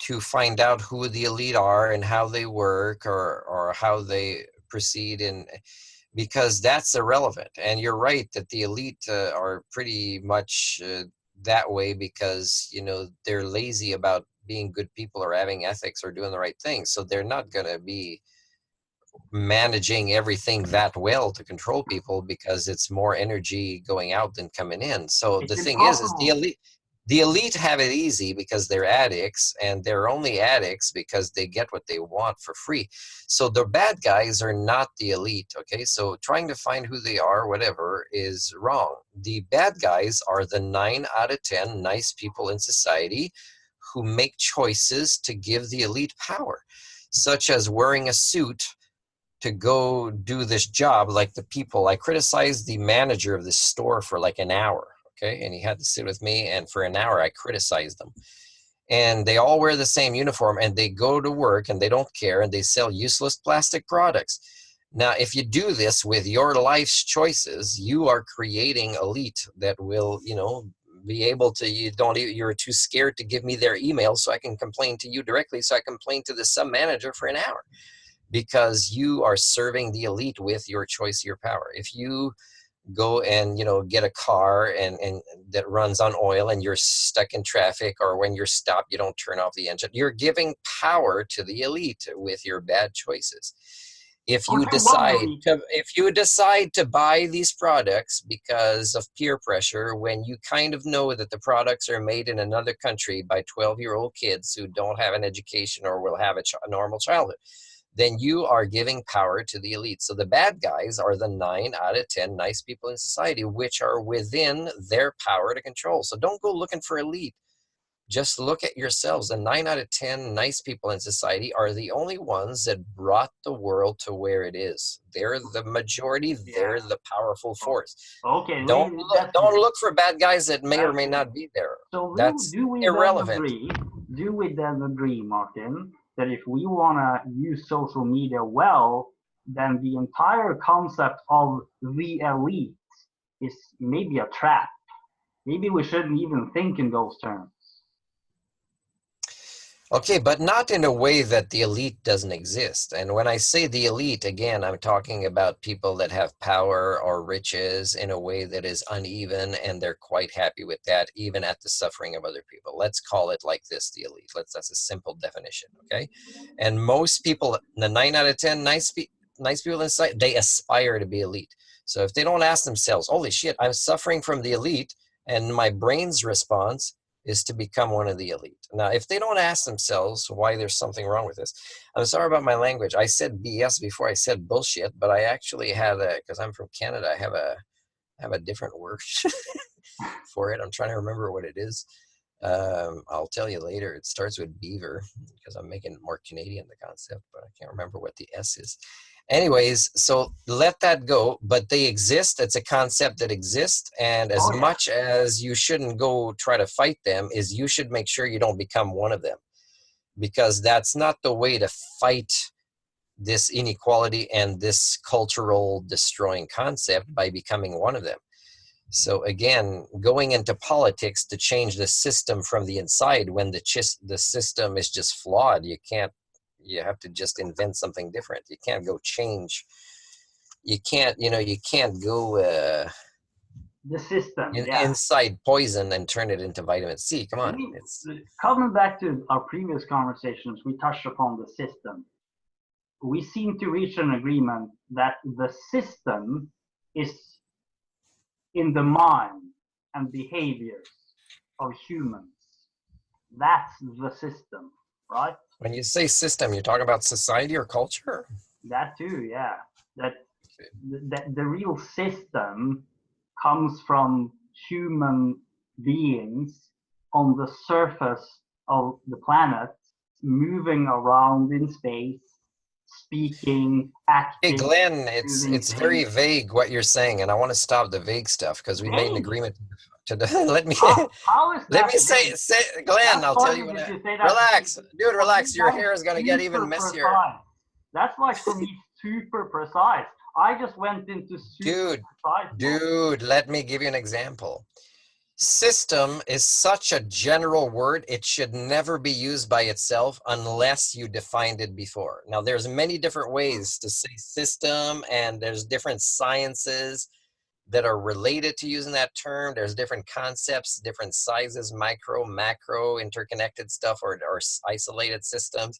to find out who the elite are and how they work, or how they proceed, in because that's irrelevant. And you're right that the elite are pretty much that way because they're lazy about being good people or having ethics or doing the right thing. So they're not going to be managing everything that well to control people, because it's more energy going out than coming in. So the thing is the elite have it easy because they're addicts, and they're only addicts because they get what they want for free. So the bad guys are not the elite, okay? So trying to find who they are, whatever, is wrong. The bad guys are the 9 out of 10 nice people in society who make choices to give the elite power, such as wearing a suit to go do this job. Like the people, I criticized the manager of this store for like an hour. Okay, and he had to sit with me, and for an hour I criticized them. And they all wear the same uniform, and they go to work, and they don't care, and they sell useless plastic products. Now, if you do this with your life's choices, you are creating elite that will, be able to, you're too scared to give me their email so I can complain to you directly, so I complain to the sub manager for an hour, because you are serving the elite with your choice, your power. If you go and get a car and that runs on oil, and you're stuck in traffic, or when you're stopped you don't turn off the engine, you're giving power to the elite with your bad choices. If you decide to buy these products because of peer pressure, when you kind of know that the products are made in another country by 12-year-old kids who don't have an education or will have a normal childhood, then you are giving power to the elite. So the bad guys are the 9 out of 10 nice people in society, which are within their power to control. So don't go looking for elite. Just look at yourselves. The 9 out of 10 nice people in society are the only ones that brought the world to where it is. They're the majority. They're the powerful force. Okay. Don't look for bad guys that may or may not be there. So that's irrelevant. Do we then agree, Martin, that if we want to use social media well, then the entire concept of the elite is maybe a trap? Maybe we shouldn't even think in those terms. Okay, but not in a way that the elite doesn't exist. And when I say the elite, again, I'm talking about people that have power or riches in a way that is uneven, and they're quite happy with that, even at the suffering of other people. Let's call it like this, the elite. That's a simple definition, okay? And most people, the 9 out of 10 nice people inside, they aspire to be elite. So if they don't ask themselves, holy shit, I'm suffering from the elite, and my brain's response is to become one of the elite. Now, if they don't ask themselves why there's something wrong with this, I'm sorry about my language. I said BS before I said bullshit, but I actually had because I'm from Canada, I have a different word for it. I'm trying to remember what it is. I'll tell you later. It starts with beaver because I'm making it more Canadian, the concept, but I can't remember what the S is. Anyways, so let that go, but they exist. It's a concept that exists, and as much as you shouldn't go try to fight them, is you should make sure you don't become one of them, because that's not the way to fight this inequality and this cultural destroying concept, by becoming one of them. So again, going into politics to change the system from the inside, when the system is just flawed, you have to just invent something different. You can't go change. You can't go the system, inside poison and turn it into vitamin C. Come on. Coming back to our previous conversations, we touched upon the system. We seem to reach an agreement that the system is in the mind and behaviors of humans. That's the system, right? When you say system, you're talking about society or culture? That too, yeah. That the real system comes from human beings on the surface of the planet, moving around in space, speaking, acting. Hey Glenn, it's very vague what you're saying, and I want to stop the vague stuff because we made an agreement to let me how is let me say Glenn, I'll tell you what. Relax, dude, relax. Your hair is gonna get even messier. Precise. That's like for me super precise. I just went into super precise. Dude, let me give you an example. System is such a general word, it should never be used by itself unless you defined it before. Now, there's many different ways to say system, and there's different sciences that are related to using that term. There's different concepts, different sizes, micro, macro, interconnected stuff, or isolated systems.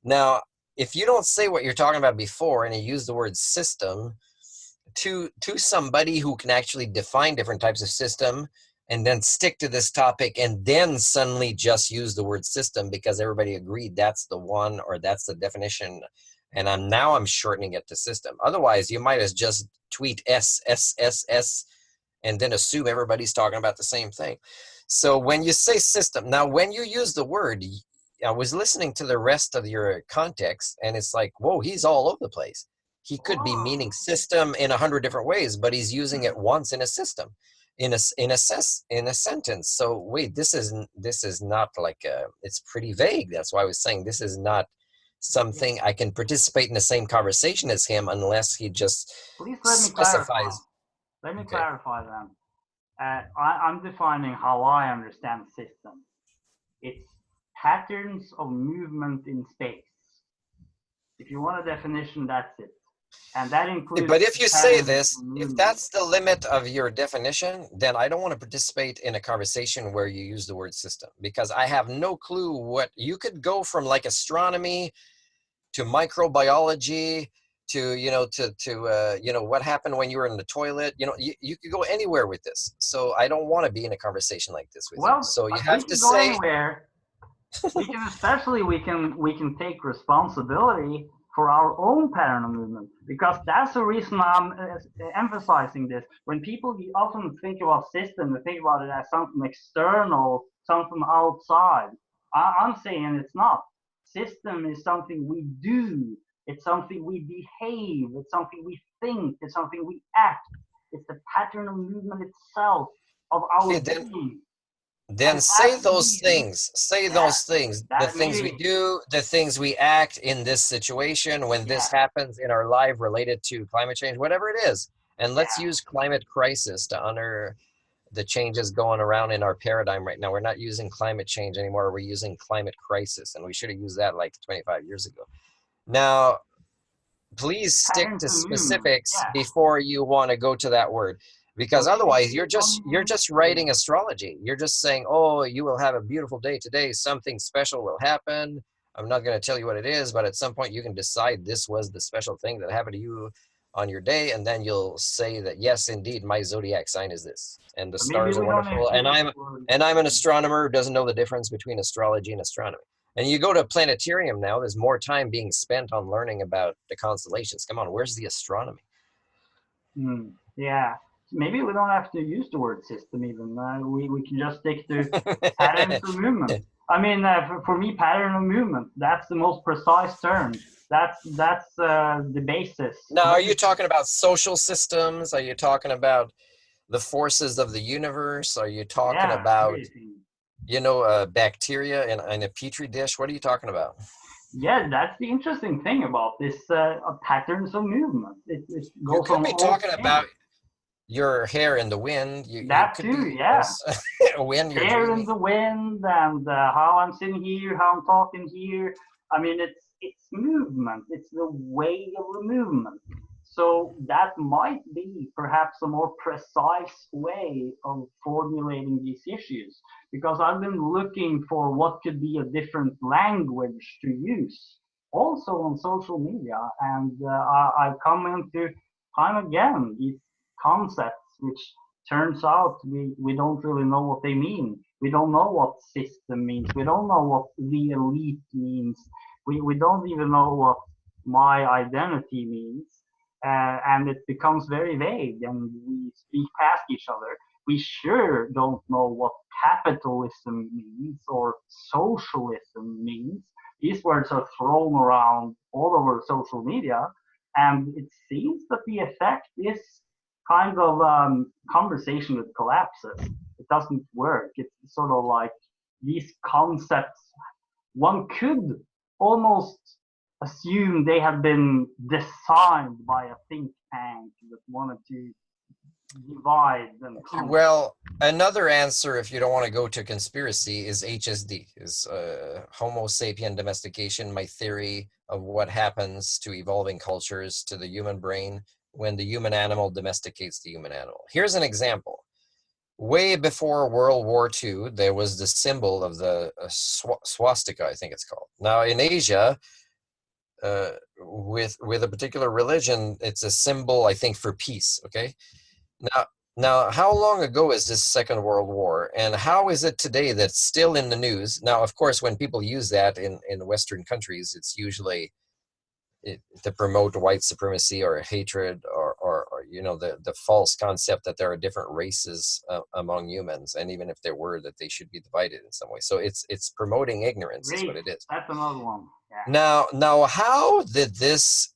Now, if you don't say what you're talking about before and you use the word system to somebody who can actually define different types of system, and then stick to this topic, and then suddenly just use the word system because everybody agreed that's the one, or that's the definition, and I'm shortening it to system. Otherwise, you might as just tweet S, and then assume everybody's talking about the same thing. So when you say system, now when you use the word, I was listening to the rest of your context, and it's like, whoa, he's all over the place. He could be meaning system in 100 different ways, but he's using it once in a system. In a sentence. So wait, this is not like it's pretty vague. That's why I was saying this is not something I can participate in the same conversation as him unless he just specifies. Let me clarify then. I'm defining how I understand system. It's patterns of movement in space. If you want a definition, that's it. And that includes. But if you say this, if that's the limit of your definition, then I don't want to participate in a conversation where you use the word system, because I have no clue what you could go from, like astronomy to microbiology to what happened when you were in the toilet. You could go anywhere with this. So I don't want to be in a conversation like this with you. So you have to say anywhere. we can take responsibility for our own pattern of movement, because that's the reason I'm emphasizing this. When people often think about system, they think about it as something external, something outside. I'm saying it's not. System is something we do. It's something we behave. It's something we think. It's something we act. It's the pattern of movement itself of our being. Then say those things. Say those things. The things we do, the things we act in this situation when this happens in our life related to climate change, whatever it is. And let's use climate crisis to honor the changes going around in our paradigm right now. We're not using climate change anymore. We're using climate crisis, and we should have used that like 25 years ago. Now, please stick Patterns to of movement. specifics Yeah. before you want to go to that word, because So otherwise you're just writing astrology. You're just saying, oh, you will have a beautiful day today, something special will happen. I'm not going to tell you what it is, but at some point you can decide this was the special thing that happened to you on your day, and then you'll say that, yes, indeed, my zodiac sign is this, and the maybe stars are we don't have wonderful, to and use I'm the word. an astronomer who doesn't know the difference between astrology and astronomy. And you go to a planetarium now, there's more time being spent on learning about the constellations. Come on, where's the astronomy? Yeah. Maybe we don't have to use the word system even. We can just stick to patterns of movement. I mean, for me, pattern of movement, that's the most precise term. That's the basis. Now, are you talking about social systems? Are you talking about the forces of the universe? Are you talking Yeah, about, everything. bacteria in a petri dish? What are you talking about? Yeah, that's the interesting thing about this patterns of movement. It You goes could on be all talking about scales. your hair in the wind. You That could too, be yeah. when you're Hair in dreaming. the wind and how I'm sitting here, how I'm talking here. I mean, it's movement. It's the way of the movement. So that might be perhaps a more precise way of formulating these issues, because I've been looking for what could be a different language to use, also on social media, and I've come into time again these concepts which turns out we don't really know what they mean. We don't know what system means. We don't know what the elite means. We don't even know what my identity means. And it becomes very vague and we speak past each other. We sure don't know what capitalism means or socialism means. These words are thrown around all over social media, and it seems that the effect is kind of conversation that collapses. It doesn't work. It's sort of like these concepts, one could almost assume they have been designed by a think tank that wanted to divide and conquer. Well, another answer, if you don't want to go to conspiracy, is HSD, is Homo sapien domestication, my theory of what happens to evolving cultures, to the human brain, when the human animal domesticates the human animal. Here's an example. Way before World War II, there was the symbol of the swastika, I think it's called. Now, in Asia, with a particular religion, it's a symbol, I think, for peace, okay? Now, how long ago is this Second World War, and how is it today that's still in the news? Now, of course, when people use that in Western countries, it's usually to promote white supremacy or hatred or the false concept that there are different races among humans, and even if there were, that they should be divided in some way. So it's promoting ignorance is what it is. That's another one. Yeah. Now, how did this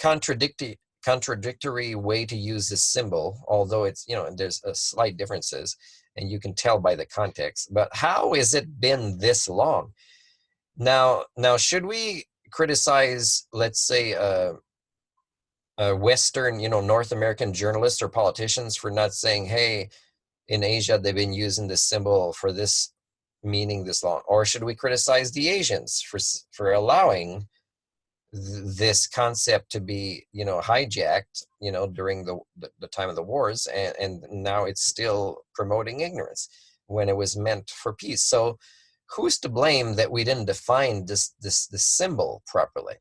contradictory way to use this symbol, although it's there's a slight differences and you can tell by the context, but how has it been this long? Now should we criticize, let's say, Western, North American journalists or politicians for not saying, hey, in Asia they've been using this symbol for this meaning this long? Or should we criticize the Asians for allowing this concept to be hijacked during the time of the wars, and now it's still promoting ignorance when it was meant for peace? So who's to blame that we didn't define this symbol properly?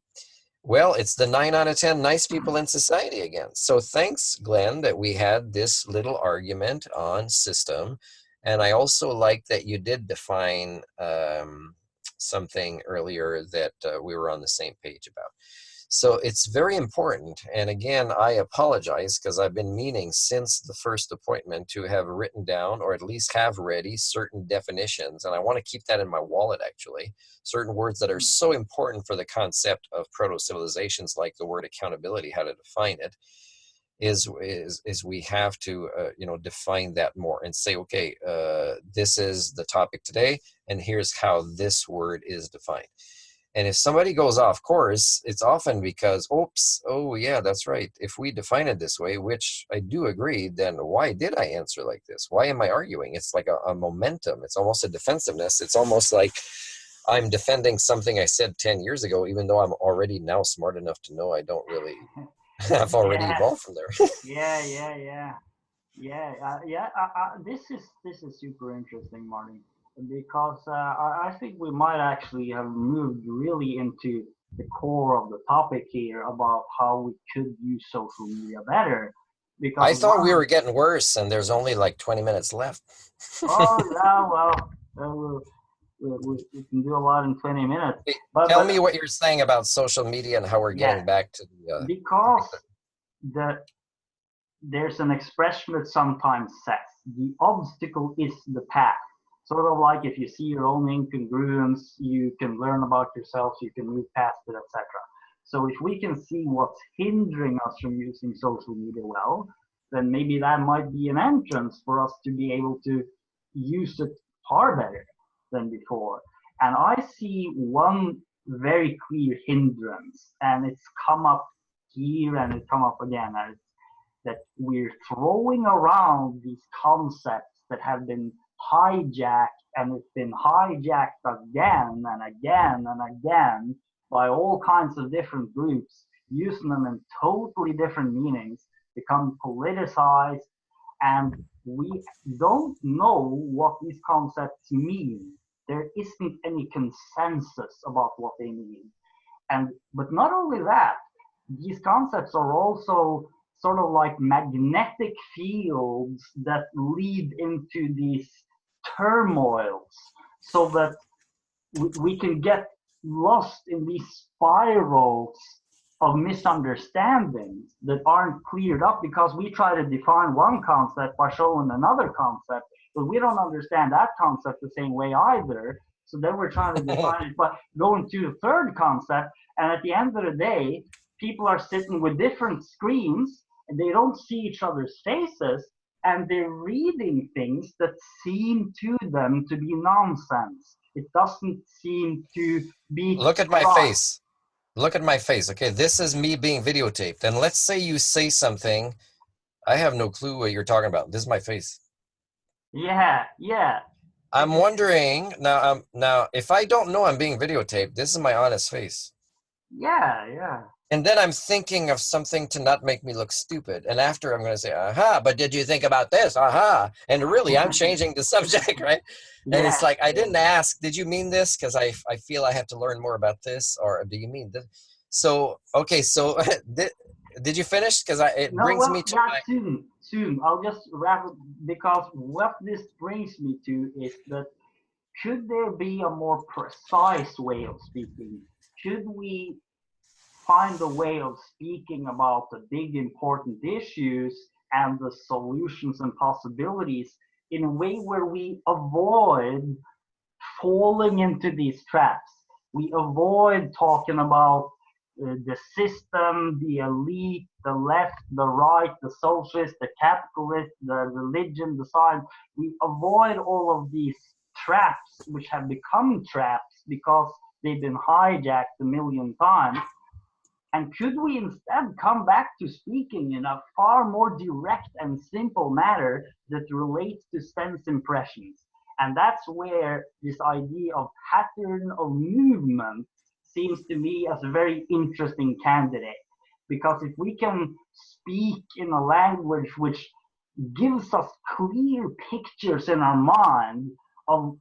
Well, it's the 9 out of 10 nice people in society again. So thanks, Glenn, that we had this little argument on system. And I also like that you did define something earlier that we were on the same page about. So it's very important. And again, I apologize because I've been meaning since the first appointment to have written down, or at least have ready, certain definitions. And I want to keep that in my wallet, actually. Certain words that are so important for the concept of proto-civilizations, like the word accountability, how to define it, is we have to define that more and say, okay, this is the topic today, and here's how this word is defined. And if somebody goes off course, it's often because, oops, oh yeah, that's right. If we define it this way, which I do agree, then why did I answer like this? Why am I arguing? It's like a momentum. It's almost a defensiveness. It's almost like I'm defending something I said 10 years ago, even though I'm already now smart enough to know I don't really, I've already Yeah, evolved from there. This is super interesting, Marty, because I think we might actually have moved really into the core of the topic here about how we could use social media better. I Because thought we one, were getting worse and there's only like 20 minutes left. oh yeah, well, we can do a lot in 20 minutes, Tell but me what you're saying about social media and how we're yeah, getting back to the because the there's an expression that sometimes says the obstacle is the path. Sort of like if you see your own incongruence, you can learn about yourself, so you can move past it, etc. So if we can see what's hindering us from using social media well, then maybe that might be an entrance for us to be able to use it far better than before. And I see one very clear hindrance, and it's come up here and it come up again. And that we're throwing around these concepts that have been hijacked, and it's been hijacked again and again and again by all kinds of different groups, using them in totally different meanings, become politicized, and we don't know what these concepts mean. There isn't any consensus about what they mean. And but not only that, these concepts are also sort of like magnetic fields that lead into these turmoils, so that we can get lost in these spirals of misunderstandings that aren't cleared up because we try to define one concept by showing another concept, but we don't understand that concept the same way either. So then we're trying to define it by going to the third concept, and at the end of the day, people are sitting with different screens and they don't see each other's faces, and they're reading things that seem to them to be nonsense. It doesn't seem to be Look at my right. face. Look at my face. Okay, this is me being videotaped. And let's say you say something. I have no clue what you're talking about. This is my face. Yeah, yeah, I'm wondering now. Now, if I don't know I'm being videotaped, this is my honest face. yeah. And then I'm thinking of something to not make me look stupid. And after I'm going to say, aha, but did you think about this? Aha. And really, I'm changing the subject, right? And Yeah, it's like, I didn't ask, did you mean this? Because I feel I have to learn more about this. Or do you mean this? So, okay, so did you finish? Because it no, brings well, me to yeah, my, soon. I'll just wrap it, because what this brings me to is that should there be a more precise way of speaking? Should we find a way of speaking about the big important issues and the solutions and possibilities in a way where we avoid falling into these traps? We avoid talking about the system, the elite, the left, the right, the socialist, the capitalist, the religion, the science. We avoid all of these traps, which have become traps because they've been hijacked a million times. And could we instead come back to speaking in a far more direct and simple manner that relates to sense impressions? And that's where this idea of pattern of movement seems to me as a very interesting candidate. Because if we can speak in a language which gives us clear pictures in our mind of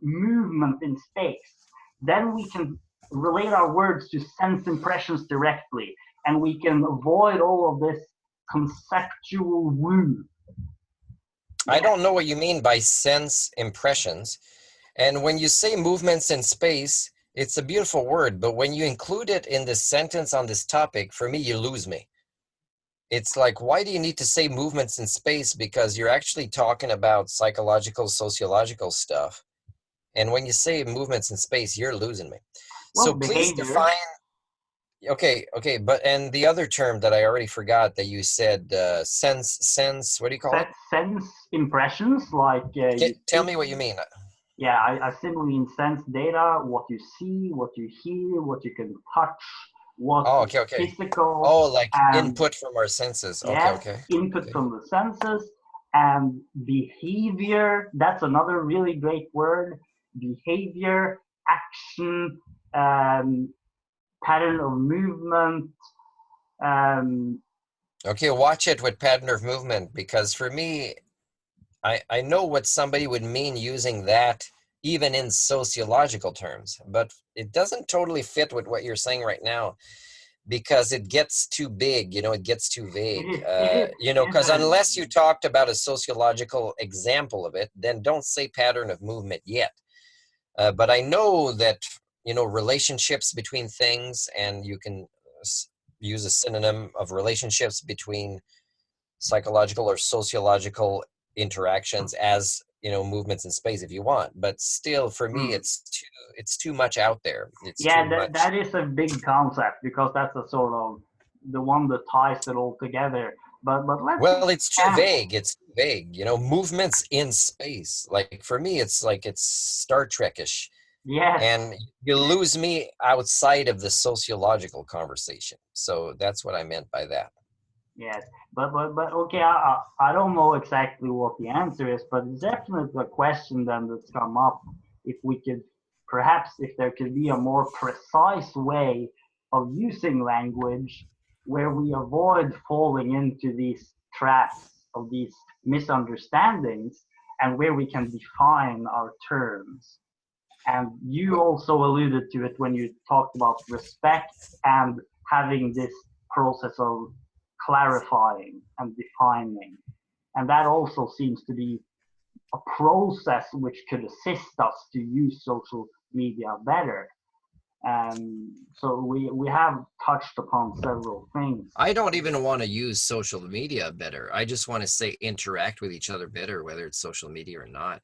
movement in space, then we can relate our words to sense impressions directly, and we can avoid all of this conceptual woo. I Yeah, don't know what you mean by sense impressions. And when you say movements in space, it's a beautiful word, but when you include it in this sentence on this topic, for me, you lose me. It's like, why do you need to say movements in space? Because you're actually talking about psychological, sociological stuff. And when you say movements in space, you're losing me. well, So please behavior, define, okay, but, and the other term that I already forgot that you said, sense, what do you call it? sense impressions, like you Tell see. me what you mean. Yeah, I simply in sense data, what you see, what you hear, what you can touch, what Oh, is okay, okay. physical, Oh, like and input from our senses. Okay, yes, okay. input Okay. from the senses, and behavior. That's another really great word. Behavior, action, um, pattern of movement. Um, Okay, watch it with pattern of movement, because for me, I know what somebody would mean using that even in sociological terms, but it doesn't totally fit with what you're saying right now, because it gets too big, it gets too it vague. is. It is Because very. unless you talked about a sociological example of it, then don't say pattern of movement yet. But I know that, relationships between things, and you can use a synonym of relationships between psychological or sociological interactions as, movements in space if you want. But still, for me, Hmm. it's too much out there. It's too Yeah, much. that is a big concept because that's a sort of the one that ties it all together. But let's Well, it's too expand. vague. It's too vague. Movements in space. Like for me, it's like it's Star Trek-ish, Yes, and you lose me outside of the sociological conversation. So that's what I meant by that. yes. But okay, I don't know exactly what the answer is, but it's definitely a question then that's come up. If we could perhaps if there could be a more precise way of using language where we avoid falling into these traps of these misunderstandings and where we can define our terms. And you also alluded to it when you talked about respect and having this process of clarifying and defining. And that also seems to be a process which could assist us to use social media better. So we have touched upon several things. I don't even want to use social media better. I just want to say interact with each other better, whether it's social media or not.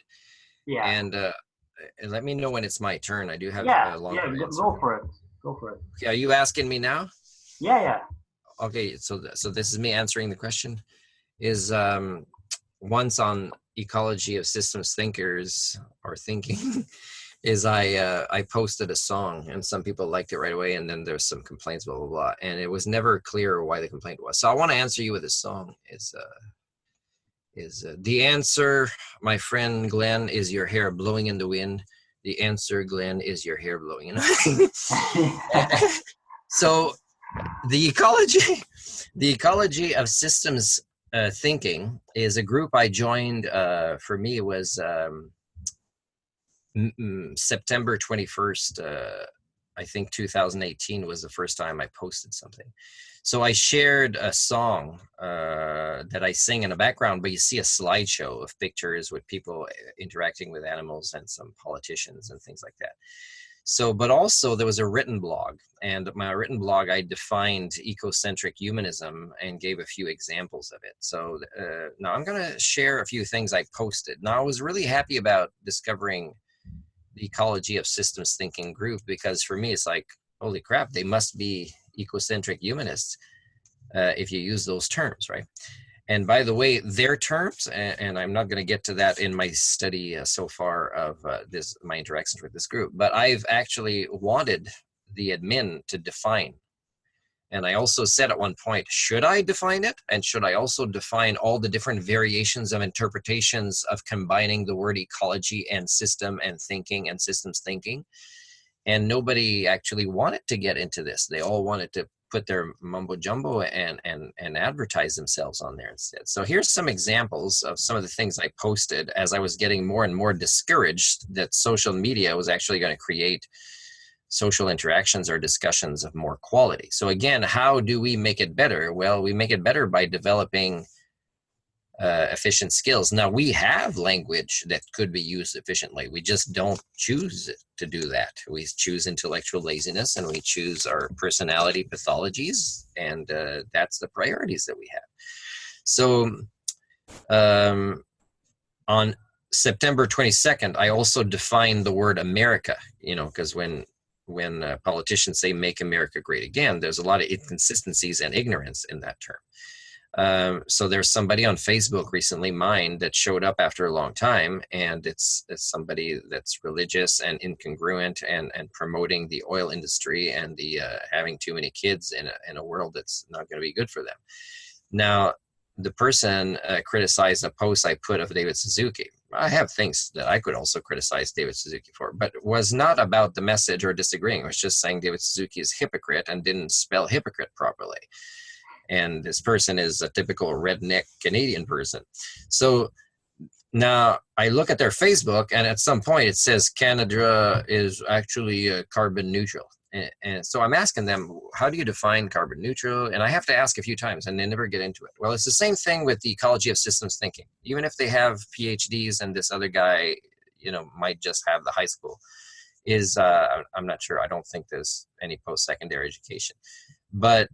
Yeah, And let me know when it's my turn. I do have yeah, a longer yeah. answer. Go for it. Go for it. Okay, are you asking me now? Yeah, yeah. Okay, so this is me answering the question. Is once on ecology of systems thinkers or thinking, is I posted a song and some people liked it right away, and then there's some complaints, blah blah blah, and it was never clear why the complaint was. So I want to answer you with a song. Is the answer, my friend Glenn, is your hair blowing in the wind? The answer, Glenn, is your hair blowing in the wind. So the ecology, the ecology of systems thinking is a group I joined. For me, it was September 21st. I think 2018 was the first time I posted something. So I shared a song that I sing in the background, but you see a slideshow of pictures with people interacting with animals and some politicians and things like that. So, but also there was a written blog, and my written blog, I defined ecocentric humanism and gave a few examples of it. So now I'm going to share a few things I posted. Now I was really happy about discovering the ecology of systems thinking group, because for me, it's like, holy crap, they must be ecocentric humanists if you use those terms, right? And by the way, their terms, and I'm not going to get to that in my study so far of my interactions with this group, but I've actually wanted the admin to define. And I also said at one point, should I define it? And should I also define all the different variations of interpretations of combining the word ecology and system and thinking and systems thinking? And nobody actually wanted to get into this. They all wanted to put their mumbo jumbo and advertise themselves on there instead. So here's some examples of some of the things I posted as I was getting more and more discouraged that social media was actually going to create social interactions or discussions of more quality. So again, how do we make it better? Well, we make it better by developing efficient skills. Now, we have language that could be used efficiently. We just don't choose to do that. We choose intellectual laziness, and we choose our personality pathologies, and that's the priorities that we have. So on September 22nd, I also defined the word America, because when politicians say make America great again, there's a lot of inconsistencies and ignorance in that term. So there's somebody on Facebook recently, mine, that showed up after a long time, and it's somebody that's religious and incongruent and promoting the oil industry and the having too many kids in a world that's not going to be good for them. Now, the person criticized a post I put of David Suzuki. I have things that I could also criticize David Suzuki for, but it was not about the message or disagreeing. It was just saying David Suzuki is hypocrite and didn't spell hypocrite properly. And this person is a typical redneck Canadian person. So now I look at their Facebook, and at some point it says Canada is actually carbon neutral. And so I'm asking them, how do you define carbon neutral? And I have to ask a few times, and they never get into it. Well, it's the same thing with the ecology of systems thinking. Even if they have PhDs, and this other guy, might just have the high school, I'm not sure. I don't think there's any post-secondary education. But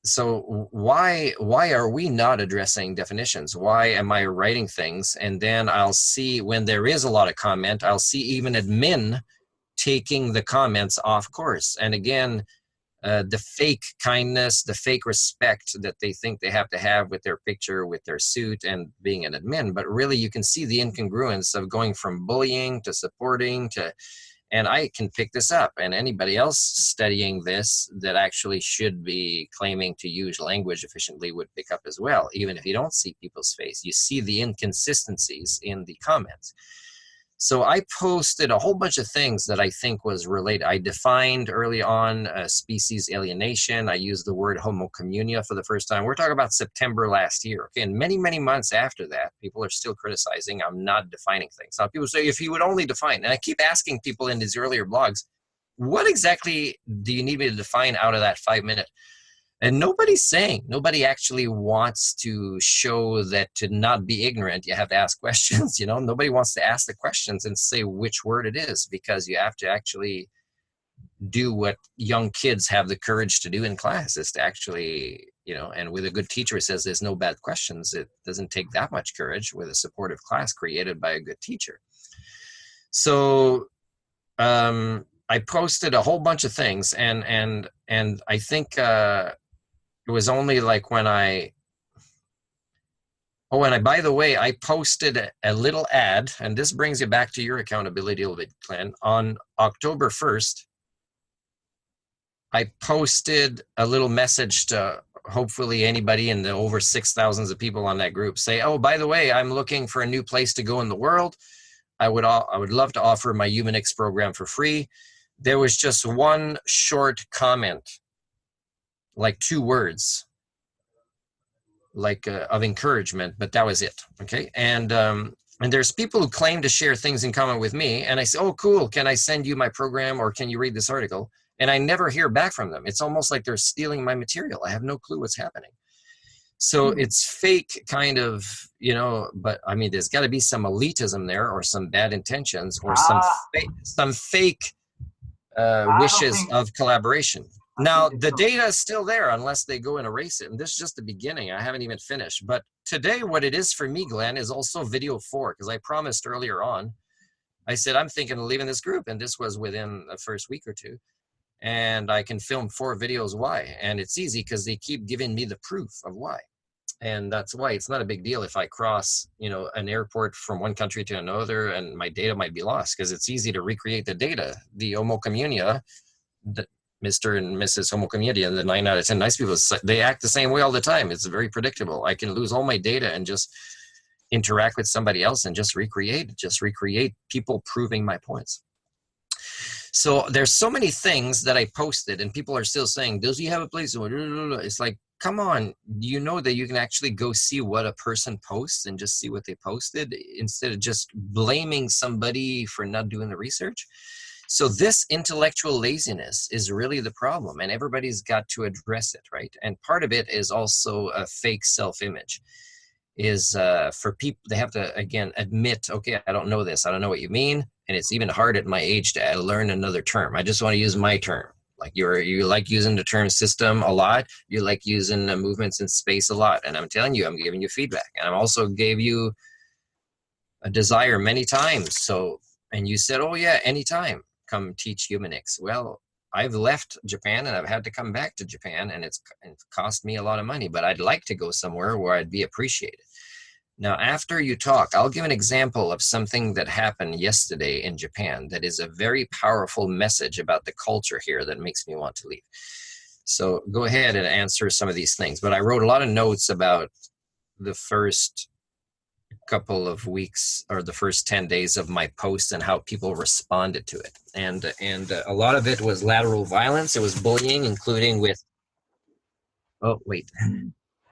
so why are we not addressing definitions? Why am I writing things, and then I'll see when there is a lot of comment, I'll see even admin taking the comments off course. And again, the fake kindness, the fake respect that they think they have to have with their picture, with their suit, and being an admin. But really, you can see the incongruence of going from bullying to supporting to, and I can pick this up, and anybody else studying this that actually should be claiming to use language efficiently would pick up as well. Even if you don't see people's face, you see the inconsistencies in the comments. So I posted a whole bunch of things that I think was related. I defined early on species alienation. I used the word homocommunia for the first time. We're talking about September last year. Okay, and many, many months after that, people are still criticizing I'm not defining things. Now people say, if you would only define, and I keep asking people in these earlier blogs, what exactly do you need me to define out of that 5-minute? And nobody actually wants to show that to not be ignorant, you have to ask questions. Nobody wants to ask the questions and say which word it is, because you have to actually do what young kids have the courage to do in class, is to actually, and with a good teacher who says there's no bad questions, it doesn't take that much courage with a supportive class created by a good teacher. So, I posted a whole bunch of things, and I think, it was only like when by the way, I posted a little ad, and this brings you back to your accountability a little bit, Glenn. On October 1st, I posted a little message to hopefully anybody in the over 6,000 of people on that group, say, oh, by the way, I'm looking for a new place to go in the world. I would love to offer my Humanix program for free. There was just one short comment, like 2 words, like of encouragement, but that was it. Okay. And there's people who claim to share things in common with me, and I say, oh, cool, can I send you my program, or can you read this article? And I never hear back from them. It's almost like they're stealing my material. I have no clue what's happening. So it's fake kind of, but I mean, there's got to be some elitism there, or some bad intentions, or some fake wishes of collaboration. Now, the data is still there unless they go and erase it. And this is just the beginning. I haven't even finished. But today, what it is for me, Glenn, is also video 4, because I promised earlier on, I said, I'm thinking of leaving this group. And this was within the first week or 2. And I can film 4 videos why. And it's easy because they keep giving me the proof of why. And that's why it's not a big deal if I cross, an airport from one country to another, and my data might be lost, because it's easy to recreate the data. The homocommunia, the Mr. and Mrs. Homocommunia, the 9 out of 10 nice people, they act the same way all the time. It's very predictable. I can lose all my data and just interact with somebody else and just recreate people proving my points. So there's so many things that I posted, and people are still saying, does he have a place? It's like, come on, you know that you can actually go see what a person posts and just see what they posted, instead of just blaming somebody for not doing the research. So this intellectual laziness is really the problem, and everybody's got to address it, right? And part of it is also a fake self-image. Is for people, they have to, again, admit, okay, I don't know this. I don't know what you mean. And it's even hard at my age to learn another term. I just want to use my term. Like you like using the term system a lot. You like using movements in space a lot. And I'm telling you, I'm giving you feedback. And I also gave you a desire many times. So, and you said, oh yeah, anytime, come teach Humanix. Well, I've left Japan and I've had to come back to Japan, and it's cost me a lot of money, but I'd like to go somewhere where I'd be appreciated. Now, after you talk, I'll give an example of something that happened yesterday in Japan that is a very powerful message about the culture here that makes me want to leave. So go ahead and answer some of these things. But I wrote a lot of notes about the first couple of weeks or the first 10 days of my post and how people responded to it. And a lot of it was lateral violence. It was bullying, including with, oh, wait.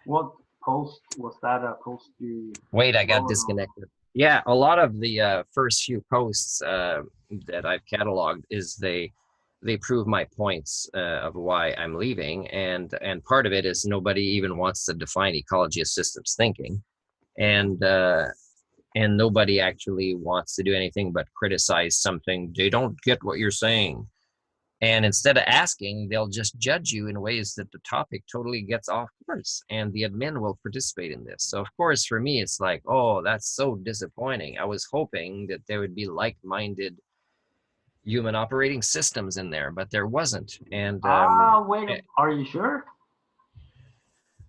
What post was that? A post you... Wait, I got disconnected. Yeah, a lot of the first few posts that I've cataloged is they prove my points of why I'm leaving, and part of it is nobody even wants to define ecology of systems thinking, and nobody actually wants to do anything but criticize something. They don't get what you're saying, and instead of asking, they'll just judge you in ways that the topic totally gets off course, and the admin will participate in this. So of course, for me, it's like, oh, that's so disappointing. I was hoping that there would be like-minded human operating systems in there, but there wasn't. And wait, are you sure?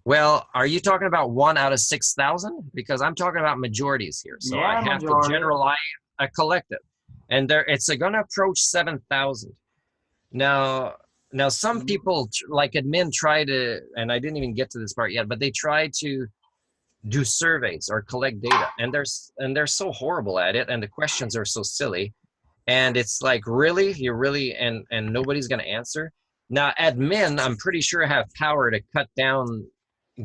Well, are you talking about 1 out of 6,000? Because I'm talking about majorities here. So yeah, I have majority. to generalize a collective, and it's going to approach 7,000. Now some people like admin try to, and I didn't even get to this part yet, but they try to do surveys or collect data, and they're so horrible at it, and the questions are so silly. And it's like, really? You're really, and nobody's going to answer? Now, admin, I'm pretty sure have power to cut down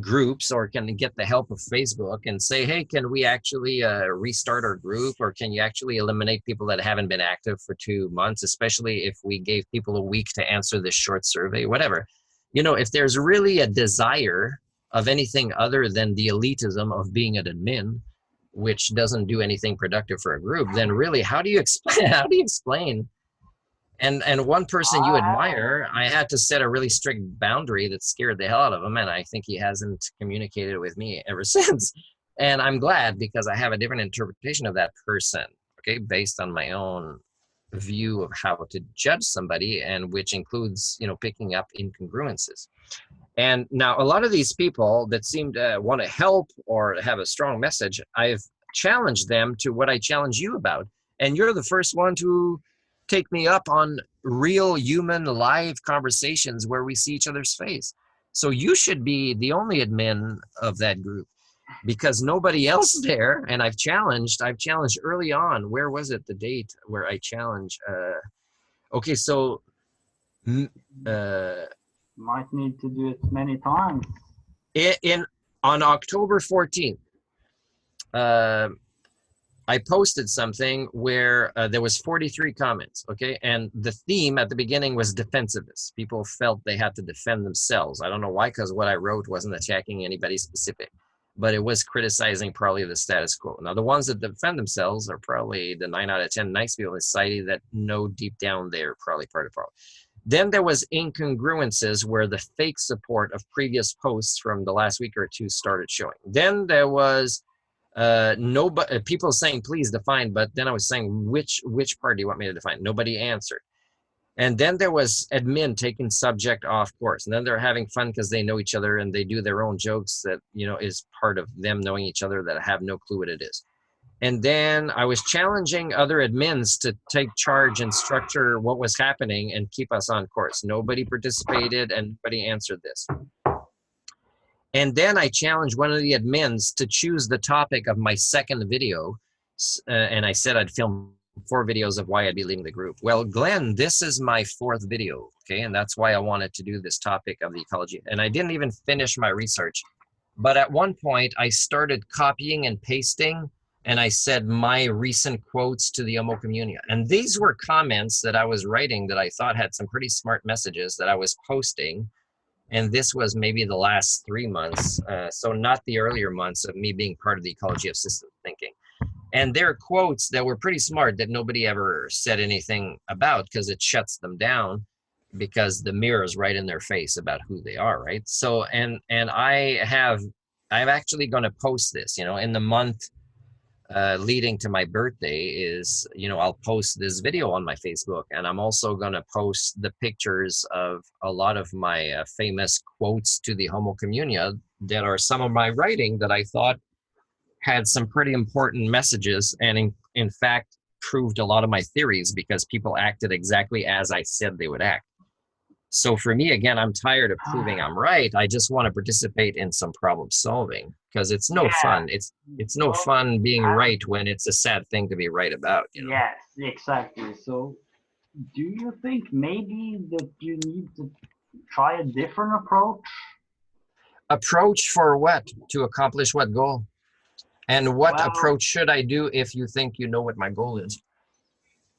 groups, or can get the help of Facebook and say, hey, can we actually restart our group? Or can you actually eliminate people that haven't been active for 2 months, especially if we gave people a week to answer this short survey, whatever. If there's really a desire of anything other than the elitism of being an admin, which doesn't do anything productive for a group, then really, how do you explain? And one person you admire, I had to set a really strict boundary that scared the hell out of him, and I think he hasn't communicated with me ever since. And I'm glad, because I have a different interpretation of that person, okay, based on my own view of how to judge somebody, and which includes, picking up incongruences. And now a lot of these people that seem to want to help or have a strong message, I've challenged them to what I challenge you about. And you're the first one to take me up on real human live conversations where we see each other's face. So you should be the only admin of that group, because nobody else there. And I've challenged early on. Where was it, the date where I challenged? Okay, so might need to do it many times. On October 14th, I posted something where there was 43 comments, okay? And the theme at the beginning was defensiveness. People felt they had to defend themselves. I don't know why, because what I wrote wasn't attacking anybody specific, but it was criticizing probably the status quo. Now, the ones that defend themselves are probably the 9 out of 10 nice people in society that know deep down they're probably part of the problem. Then there was incongruences where the fake support of previous posts from the last week or two started showing. Then there was nobody, people saying, please define, but then I was saying, which part do you want me to define? Nobody answered. And then there was admin taking subject off course. And then they're having fun because they know each other and they do their own jokes that, is part of them knowing each other that have no clue what it is. And then I was challenging other admins to take charge and structure what was happening and keep us on course. Nobody participated and nobody answered this. And then I challenged one of the admins to choose the topic of my second video. And I said I'd film 4 videos of why I'd be leaving the group. Well, Glenn, this is my 4th video, okay? And that's why I wanted to do this topic of the ecology. And I didn't even finish my research. But at one point, I started copying and pasting, and I said my recent quotes to the Homo community. And these were comments that I was writing that I thought had some pretty smart messages that I was posting. And this was maybe the last 3 months, so not the earlier months of me being part of the ecology of systems thinking. And there are quotes that were pretty smart that nobody ever said anything about, because it shuts them down, because the mirror is right in their face about who they are, right? So, and I'm actually going to post this, in the month leading to my birthday is, I'll post this video on my Facebook, and I'm also going to post the pictures of a lot of my famous quotes to the Homo Communia that are some of my writing that I thought had some pretty important messages, and in fact proved a lot of my theories because people acted exactly as I said they would act. So for me, again, I'm tired of proving I'm right. I just want to participate in some problem solving because it's no fun. It's no fun being right when it's a sad thing to be right about. Yes, exactly. So do you think maybe that you need to try a different approach? Approach for what? To accomplish what goal? And what Well, approach should I do if you think you know what my goal is?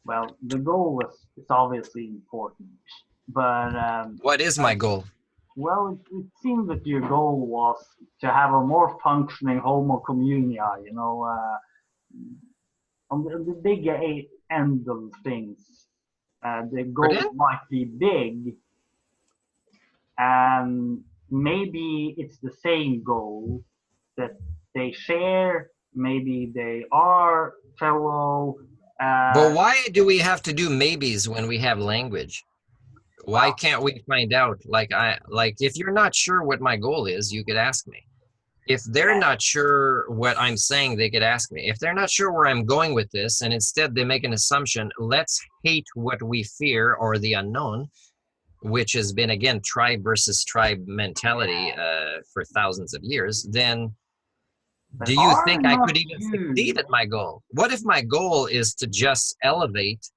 well, the goal is obviously important, but What is my goal? well, it seemed that your goal was to have a more functioning Homo communia, on the big end of things. The goal might be big, and maybe it's the same goal that they share. Maybe they are fellow. But why do we have to do maybes when we have language? Why can't we find out? Like if you're not sure what my goal is, you could ask me. If they're not sure what I'm saying, they could ask me. If they're not sure where I'm going with this, and instead they make an assumption, let's hate what we fear or the unknown, which has been, again, tribe versus tribe mentality for thousands of years, then do you think I could even succeed at my goal? What if my goal is to just elevate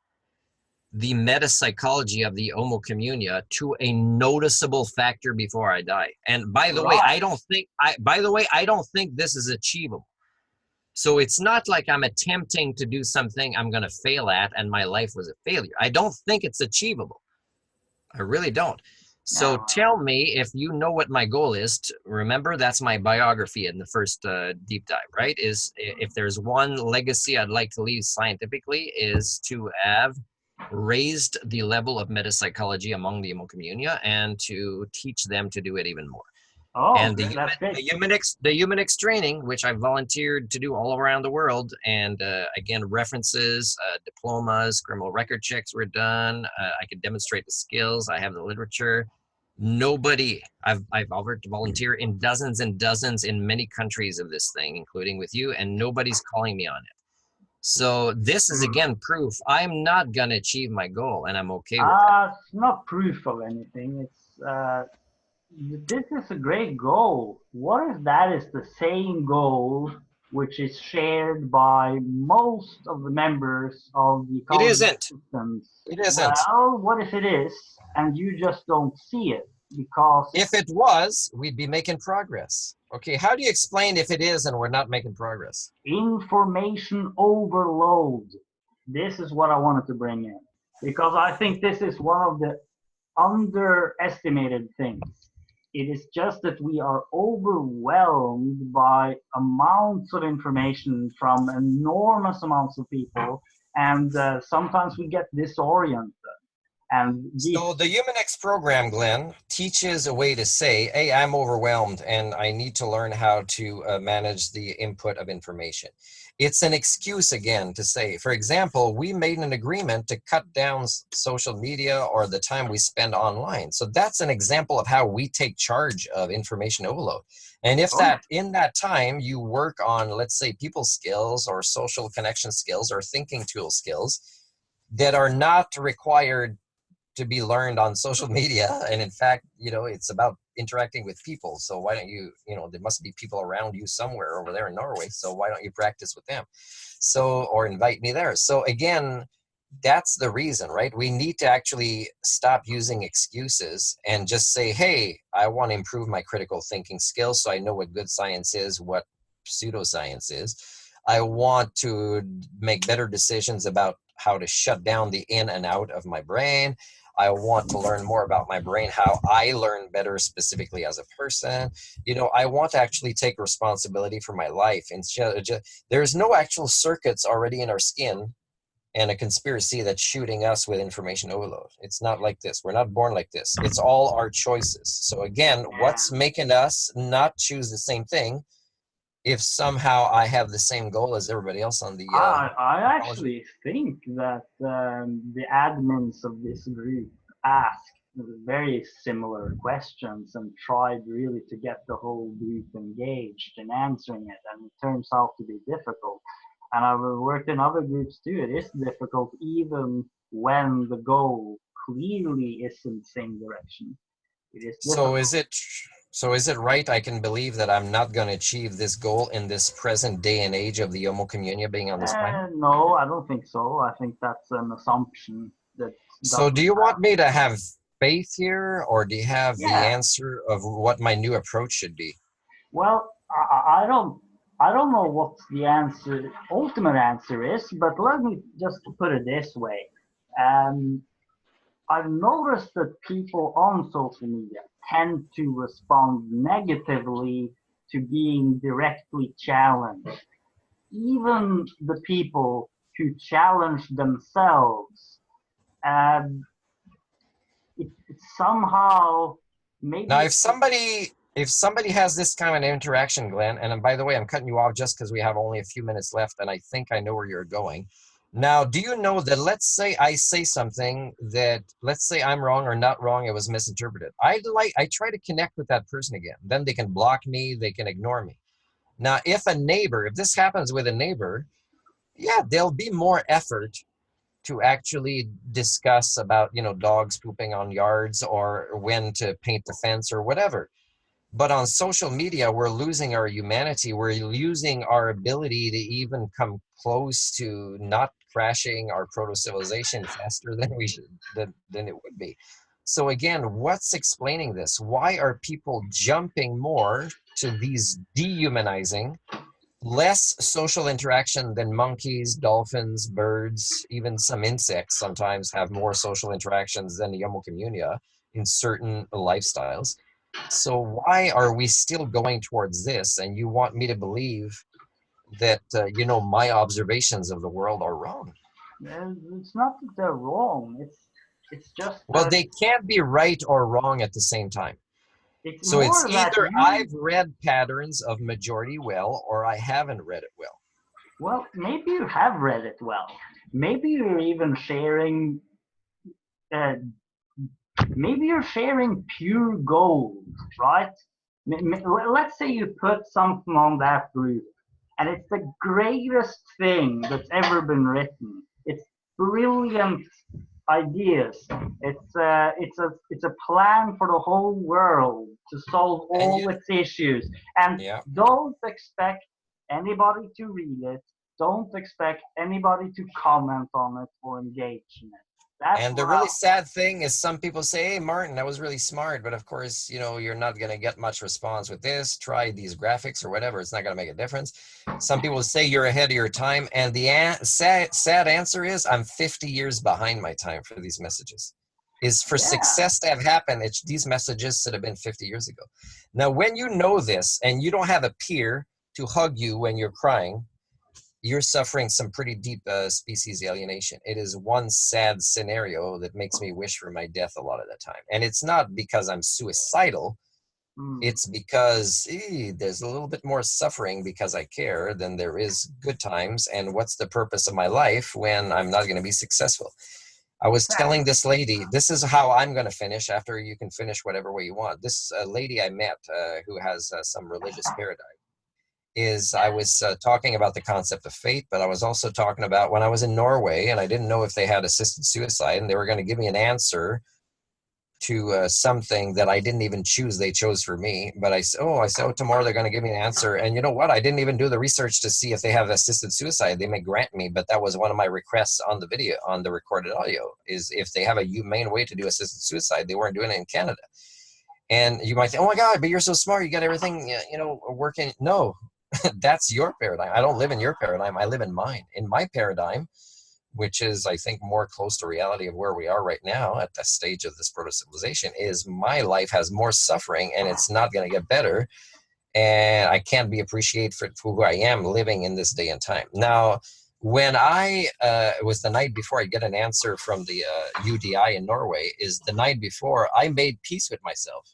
the meta psychology of the Homo Communia to a noticeable factor before I die? And by the way, I don't think this is achievable. So it's not like I'm attempting to do something I'm going to fail at and my life was a failure. I don't think it's achievable. I really don't. So tell me if you know what my goal is. Remember, that's my biography in the first deep dive, right? Is if there's one legacy I'd like to leave scientifically is to have raised the level of metapsychology among the Homo Communia and to teach them to do it even more. And the Humanix training, which I volunteered to do all around the world, and again, references, diplomas, criminal record checks were done. I could demonstrate the skills. I have the literature. Nobody, I've offered to volunteer in dozens and dozens in many countries of this thing, including with you, and nobody's calling me on it. So this is, again, proof I'm not going to achieve my goal, and I'm okay with that. It's not proof of anything. This is a great goal. What if that is the same goal which is shared by most of the members of the It isn't. systems? It isn't. Well, what if it is, and you just don't see it? Because if it was, we'd be making progress. Okay, how do you explain if it is and we're not making progress? Information overload. This is what I wanted to bring in, because I think this is one of the underestimated things. It is just that we are overwhelmed by amounts of information from enormous amounts of people, and sometimes we get disoriented. So the Humanix program, Glenn, teaches a way to say, hey, I'm overwhelmed and I need to learn how to manage the input of information. It's an excuse, again, to say, for example, we made an agreement to cut down social media or the time we spend online. So that's an example of how we take charge of information overload. And if in that time you work on, let's say, people skills or social connection skills or thinking tool skills that are not required to be learned on social media, and in fact, it's about interacting with people. So why don't you, there must be people around you somewhere over there in Norway, so why don't you practice with them? So, or invite me there. So again, that's the reason, right? We need to actually stop using excuses and just say, hey, I want to improve my critical thinking skills so I know what good science is, what pseudoscience is. I want to make better decisions about how to shut down the in and out of my brain. I want to learn more about my brain, how I learn better specifically as a person. I want to actually take responsibility for my life. And there's no actual circuits already in our skin and a conspiracy that's shooting us with information overload. It's not like this. We're not born like this. It's all our choices. So again, what's making us not choose the same thing if somehow I have the same goal as everybody else on the I college. actually think that the admins of this group asked very similar questions and tried really to get the whole group engaged in answering it, and it turns out to be difficult. And I've worked in other groups too. It is difficult even when the goal clearly is in the same direction. It is So difficult. is it right I can believe that I'm not going to achieve this goal in this present day and age of the Homo communia being on this planet? No, I don't think so. I think that's an assumption that So do doesn't you want have. me to have faith here, or do you have the Yeah. answer of what my new approach should be? Well, I don't know what the answer, ultimate answer is, but let me just put it this way. Um, I've noticed that people on social media tend to respond negatively to being directly challenged. Even the people who challenge themselves, um, it somehow Now, maybe if somebody has this kind of an interaction, Glenn, and by the way, I'm cutting you off just because we have only a few minutes left, and I think I know where you're going. Now, do you know that, let's say I say something that, let's say I'm wrong or not wrong, it was misinterpreted. I try to connect with that person again. Then they can block me, they can ignore me. Now, if this happens with a neighbor, yeah, there'll be more effort to actually discuss about, dogs pooping on yards or when to paint the fence or whatever. But on social media, we're losing our humanity. We're losing our ability to even come close to not crashing our proto-civilization faster than we should, than it would be. So again, what's explaining this? Why are people jumping more to these dehumanizing, less social interaction than monkeys, dolphins, birds, even some insects sometimes have more social interactions than the Homo communia in certain lifestyles? So why are we still going towards this? And you want me to believe that, my observations of the world are wrong? it's not that they're wrong. It's just Well, that they can't be right or wrong at the same time. it's So it's more that either you. I've read patterns of majority well, or I haven't read it well. Well, maybe you have read it well. Maybe you're even sharing. Uh, Maybe you're sharing pure gold, right? Let's say you put something on that group, and it's the greatest thing that's ever been written. It's brilliant ideas. It's a plan for the whole world to solve And all its issues. And yeah. don't expect anybody to read it. Don't expect anybody to comment on it or engage in it. That's And the what really sad thing is some people say, hey, Martin, that was really smart. But of course, you're not going to get much response with this. Try these graphics or whatever. It's not going to make a difference. Some people say you're ahead of your time. And the sad answer is I'm 50 years behind my time for these messages. Is for Yeah. success to have happened, these messages should have been 50 years ago. Now, when you know this and you don't have a peer to hug you when you're crying, you're suffering some pretty deep species alienation. It is one sad scenario that makes me wish for my death a lot of the time. And it's not because I'm suicidal. Mm. It's because there's a little bit more suffering because I care than there is good times. And what's the purpose of my life when I'm not going to be successful? I was telling Exactly. this lady, this is how I'm going to finish after you can finish whatever way you want. This lady I met who has some religious paradigm is I was talking about the concept of fate, but I was also talking about when I was in Norway and I didn't know if they had assisted suicide, and they were going to give me an answer to something that I didn't even choose. They chose for me. But I said, oh, tomorrow they're going to give me an answer. And you know what? I didn't even do the research to see if they have assisted suicide. They may grant me, but that was one of my requests on the video, on the recorded audio, is if they have a humane way to do assisted suicide. They weren't doing it in Canada. And you might think, oh my God, but you're so smart. You got everything, working. No, that's your paradigm. I don't live in your paradigm. I live in mine. In my paradigm, which is, I think, more close to reality of where we are right now at the stage of this proto-civilization, is my life has more suffering and it's not going to get better. And I can't be appreciated for who I am living in this day and time. Now, when it was the night before I get an answer from the UDI in Norway, is the night before I made peace with myself.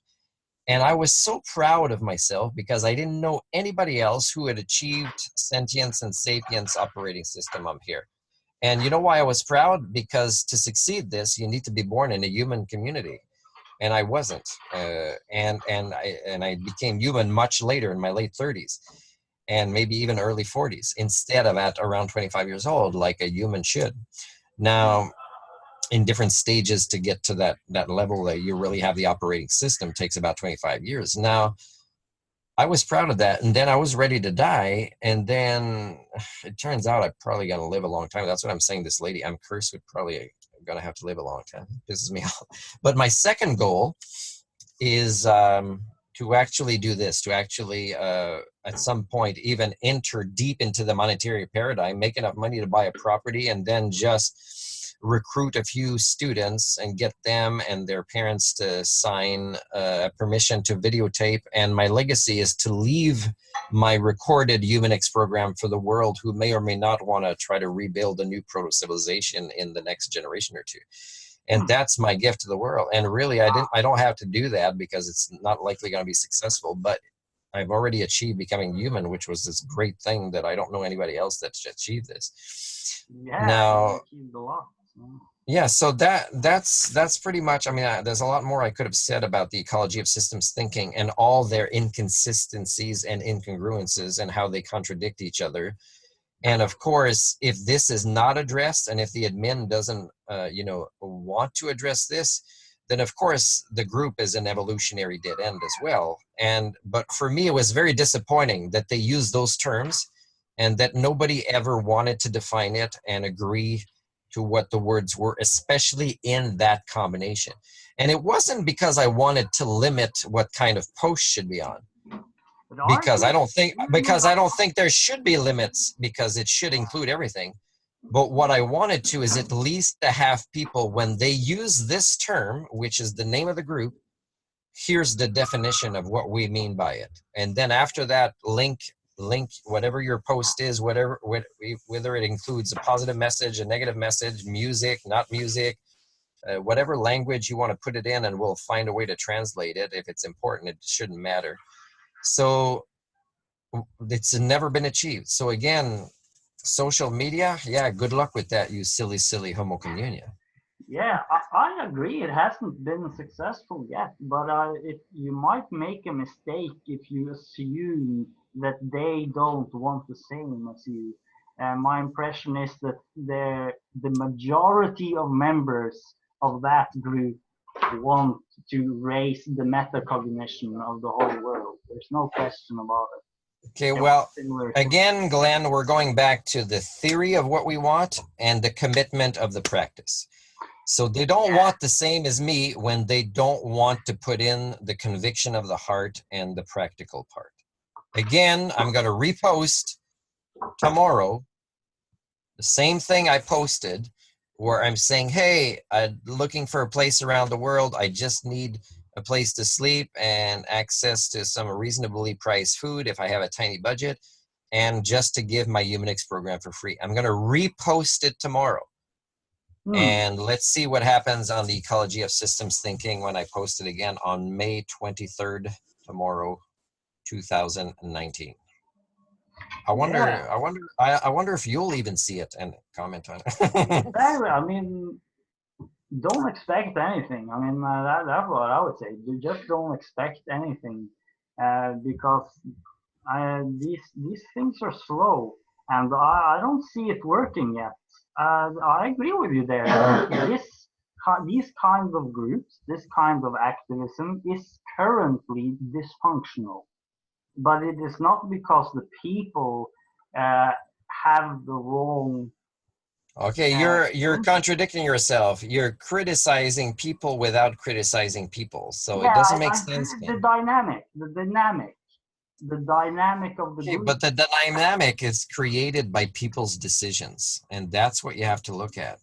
And I was so proud of myself because I didn't know anybody else who had achieved sentience and sapience operating system up here. And you know why I was proud? Because to succeed this, you need to be born in a human community. And I wasn't. And I became human much later in my late 30s and maybe even early 40s instead of at around 25 years old, like a human should. Now, in different stages to get to that level that you really have the operating system takes about 25 years. Now, I was proud of that, and then I was ready to die, and then it turns out I'm probably going to live a long time. That's what I'm saying. This lady, I'm cursed with probably going to have to live a long time. It pisses me off. But my second goal is to actually do this, to actually at some point even enter deep into the monetary paradigm, make enough money to buy a property, and then just recruit a few students and get them and their parents to sign permission to videotape. And my legacy is to leave my recorded Humanix program for the world who may or may not want to try to rebuild a new proto-civilization in the next generation or two. And that's my gift to the world. And really, I don't have to do that because it's not likely going to be successful, but I've already achieved becoming human, which was this great thing that I don't know anybody else that's achieved this. Yeah, now, you achieved a lot. yeah, so that's pretty much, I mean, there's a lot more I could have said about the ecology of systems thinking and all their inconsistencies and incongruences and how they contradict each other. And of course, if this is not addressed and if the admin doesn't, want to address this, then of course the group is an evolutionary dead end as well. But for me, it was very disappointing that they used those terms and that nobody ever wanted to define it and agree to what the words were, especially in that combination. And it wasn't because I wanted to limit what kind of post should be on. Because I don't think there should be limits, because it should include everything. But what I wanted to is at least to have people, when they use this term, which is the name of the group, here's the definition of what we mean by it. And then after that, link whatever your post is, whether it includes a positive message, a negative message, music, not music, whatever language you want to put it in, and we'll find a way to translate it. If it's important, it shouldn't matter. So it's never been achieved. So again, social media, yeah, good luck with that, you silly homo communia. Yeah, I agree. It hasn't been successful yet, but you might make a mistake if you assume that they don't want the same as you. And my impression is that the majority of members of that group want to raise the metacognition of the whole world. There's no question about it. Okay, well, again, Glenn, we're going back to the theory of what we want and the commitment of the practice. So they don't want the same as me when they don't want to put in the conviction of the heart and the practical part. Again, I'm going to repost tomorrow the same thing I posted, where I'm saying, hey, I'm looking for a place around the world. I just need a place to sleep and access to some reasonably priced food if I have a tiny budget, and just to give my Humanix program for free. I'm going to repost it tomorrow. And let's see what happens on the ecology of systems thinking when I post it again on May 23rd, tomorrow, 2019. I wonder if you'll even see it and comment on it. Exactly. I mean, don't expect anything. I mean, that's what I would say. You just don't expect anything, because these things are slow, and I don't see it working yet. I agree with you there. These kinds of groups, this kind of activism is currently dysfunctional, but it is not because the people have the wrong. Okay, you're contradicting yourself. You're criticizing people without criticizing people, so it doesn't make sense. The dynamic of the group. But the dynamic is created by people's decisions, and that's what you have to look at.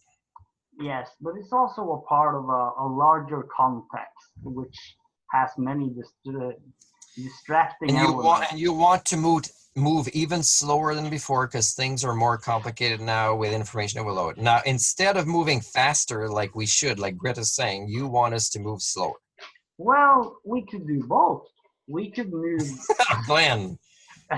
Yes, but it's also a part of a larger context, which has many distracting elements. And you want to move even slower than before, because things are more complicated now with information overload. Now, instead of moving faster like we should, like Greta's saying, you want us to move slower. Well, we could do both. We could move. Glenn,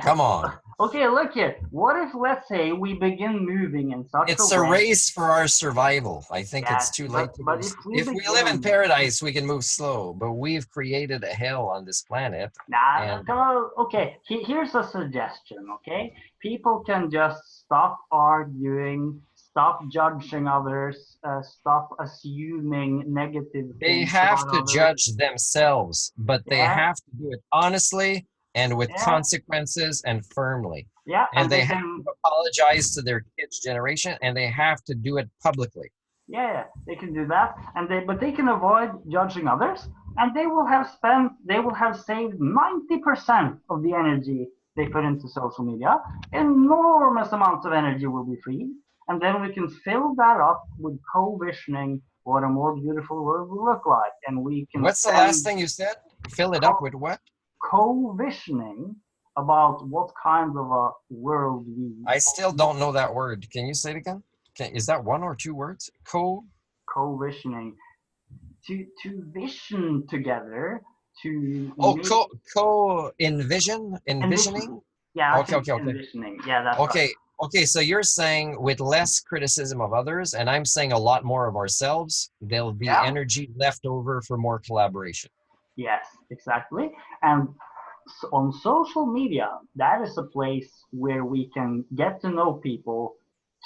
come on. Okay, look here. What if, let's say, we begin moving in such It's a a way? race for our survival. I think Yeah, it's too late to but move. if If we live in paradise, we can move slow, but we've created a hell on this planet. Nah, okay. Here's a suggestion. Okay, people can just stop arguing, stop judging others, stop assuming negative They things have about to others. judge themselves, but they Yeah, have to do it honestly and with yeah, consequences and firmly. yeah, And they have to apologize to their kids' generation, and they have to do it publicly. yeah, they can do that, but they can avoid judging others, and they will have saved 90% of the energy they put into social media. Enormous amounts of energy will be free, and then we can fill that up with co-visioning what a more beautiful world will look like, and we can. What's the last thing you said? Fill it up with what? Co-visioning about what kind of a world we. I still don't know that word. Can you say it again? Is that one or two words? Co-visioning. To vision together, to envisioning. Yeah, okay. envisioning. Yeah, that's okay. right. Okay, so you're saying with less criticism of others, and I'm saying a lot more of ourselves, there'll be energy left over for more collaboration. Yes, exactly. And on social media, that is a place where we can get to know people,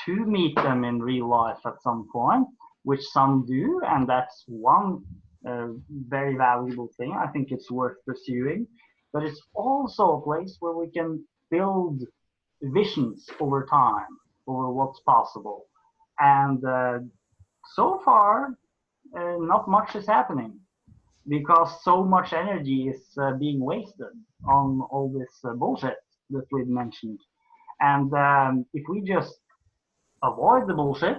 to meet them in real life at some point, which some do, and that's one very valuable thing. I think it's worth pursuing. But it's also a place where we can build visions over time, over what's possible. And so far, not much is happening because so much energy is being wasted on all this bullshit that we've mentioned. And if we just avoid the bullshit,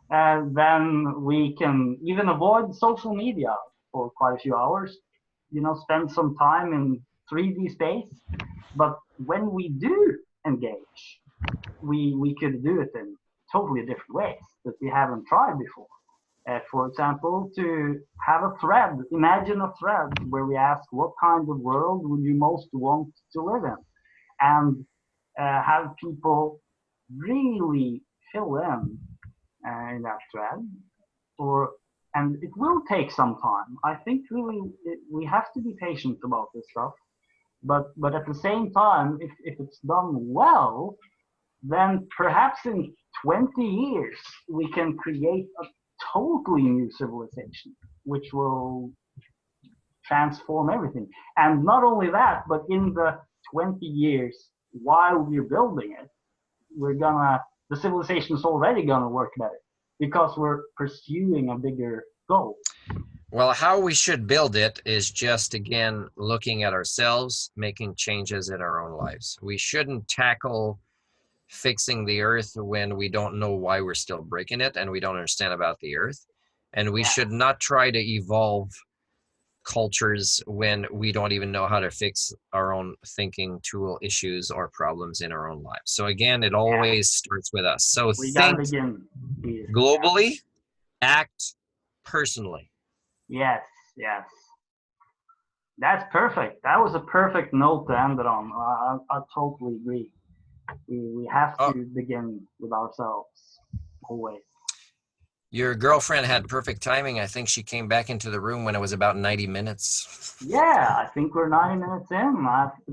then we can even avoid social media for quite a few hours. Spend some time in 3D space. But when we do engage, we could do it in totally different ways that we haven't tried before. For example, to have a thread, imagine a thread where we ask what kind of world would you most want to live in, and have people really fill in that thread. And it will take some time. I think really we have to be patient about this stuff. But at the same time, if it's done well, then perhaps in 20 years we can create a totally new civilization, which will transform everything. And not only that, but in the 20 years while we're building it, the civilization is already gonna work better because we're pursuing a bigger goal. Well, how we should build it is just, again, looking at ourselves, making changes in our own lives. We shouldn't tackle fixing the earth when we don't know why we're still breaking it and we don't understand about the earth. And we should not try to evolve cultures when we don't even know how to fix our own thinking tool issues or problems in our own lives. So again, it always starts with us. So think globally, act personally. Yes. That's perfect. That was a perfect note to end it on. I totally agree. We have to begin with ourselves, always. Your girlfriend had perfect timing. I think she came back into the room when it was about 90 minutes. Yeah, I think we're 90 minutes in.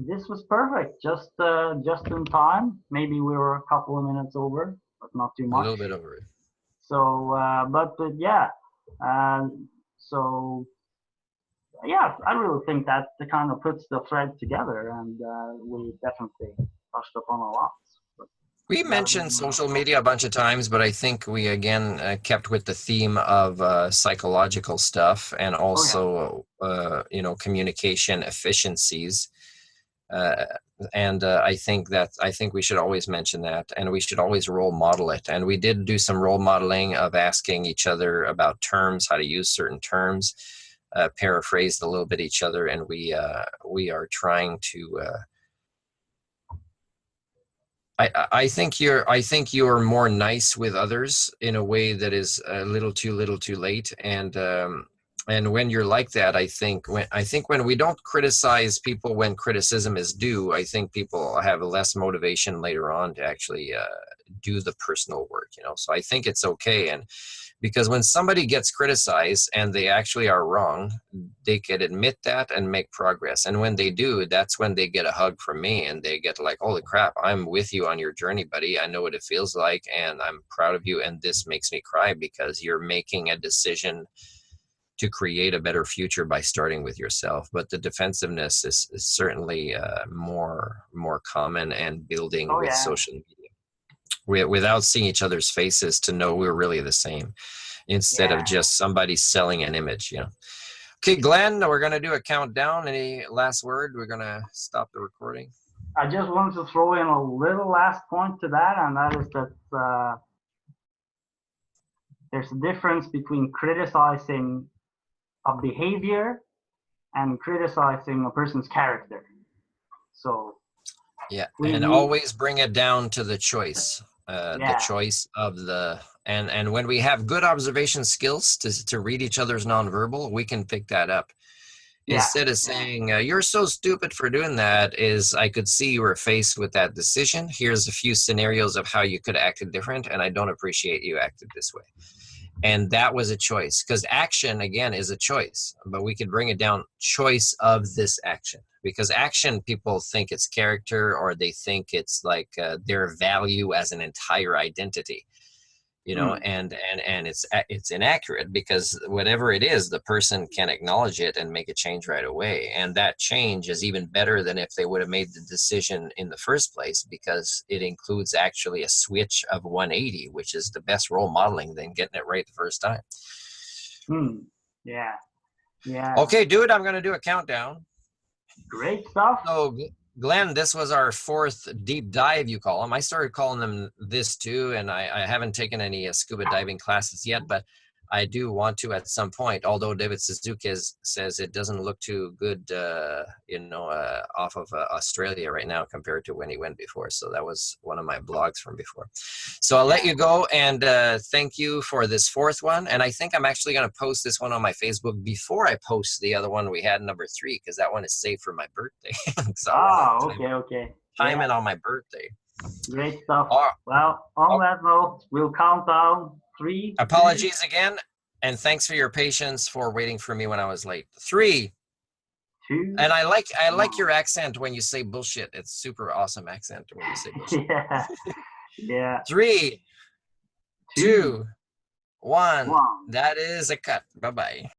This was perfect, just in time. Maybe we were a couple of minutes over, but not too much. A little bit over it. So, I really think that kind of puts the thread together, and we definitely touched upon a lot. We mentioned social media a bunch of times, but I think we again kept with the theme of psychological stuff and also, communication efficiencies. I think we should always mention that, and we should always role model it. And we did do some role modeling of asking each other about terms, how to use certain terms, paraphrased a little bit each other, and we are trying to. I think you're more nice with others in a way that is a little too late, and And when you're like that, I think when we don't criticize people when criticism is due, I think people have less motivation later on to actually do the personal work, you know. So I think it's okay. And because when somebody gets criticized and they actually are wrong, they can admit that and make progress. And when they do, that's when they get a hug from me and they get like, holy crap, I'm with you on your journey, buddy. I know what it feels like and I'm proud of you. And this makes me cry because you're making a decision to create a better future by starting with yourself. But the defensiveness is certainly more common and building Oh with yeah. social media, without seeing each other's faces to know we're really the same, instead of just somebody selling an image, you know. Okay, Glenn, we're going to do a countdown. Any last word? We're going to stop the recording. I just wanted to throw in a little last point to that, and that is that there's a difference between criticizing a behavior and criticizing a person's character. So yeah, and always bring it down to the choice. The choice of the and when we have good observation skills to read each other's nonverbal, we can pick that up. Instead of saying you're so stupid for doing that, is I could see you were faced with that decision. Here's a few scenarios of how you could have acted different, and I don't appreciate you acted this way. And that was a choice, because action again is a choice, but we could bring it down, choice of this action, because action, people think it's character, or they think it's like their value as an entire identity, you know. And it's inaccurate, because whatever it is, the person can acknowledge it and make a change right away, and that change is even better than if they would have made the decision in the first place, because it includes actually a switch of 180, which is the best role modeling than getting it right the first time. Okay, dude, I'm going to do a countdown. Great stuff. So Glenn, this was our fourth deep dive, you call them. I started calling them this too, and I haven't taken any scuba diving classes yet, but I do want to at some point, although David Suzuki says it doesn't look too good, off of Australia right now compared to when he went before. So that was one of my blogs from before. So I'll let you go, and thank you for this fourth one. And I think I'm actually going to post this one on my Facebook before I post the other one we had, number 3, because that one is saved for my birthday. So okay. Time it on my birthday. Great stuff. Well, on that note, we'll count down 3. Apologies again, and thanks for your patience for waiting for me when I was late. 3, 2. And I like your accent when you say bullshit. It's super awesome accent when you say bullshit. Yeah. 3, 2, 1. That is a cut. Bye-bye.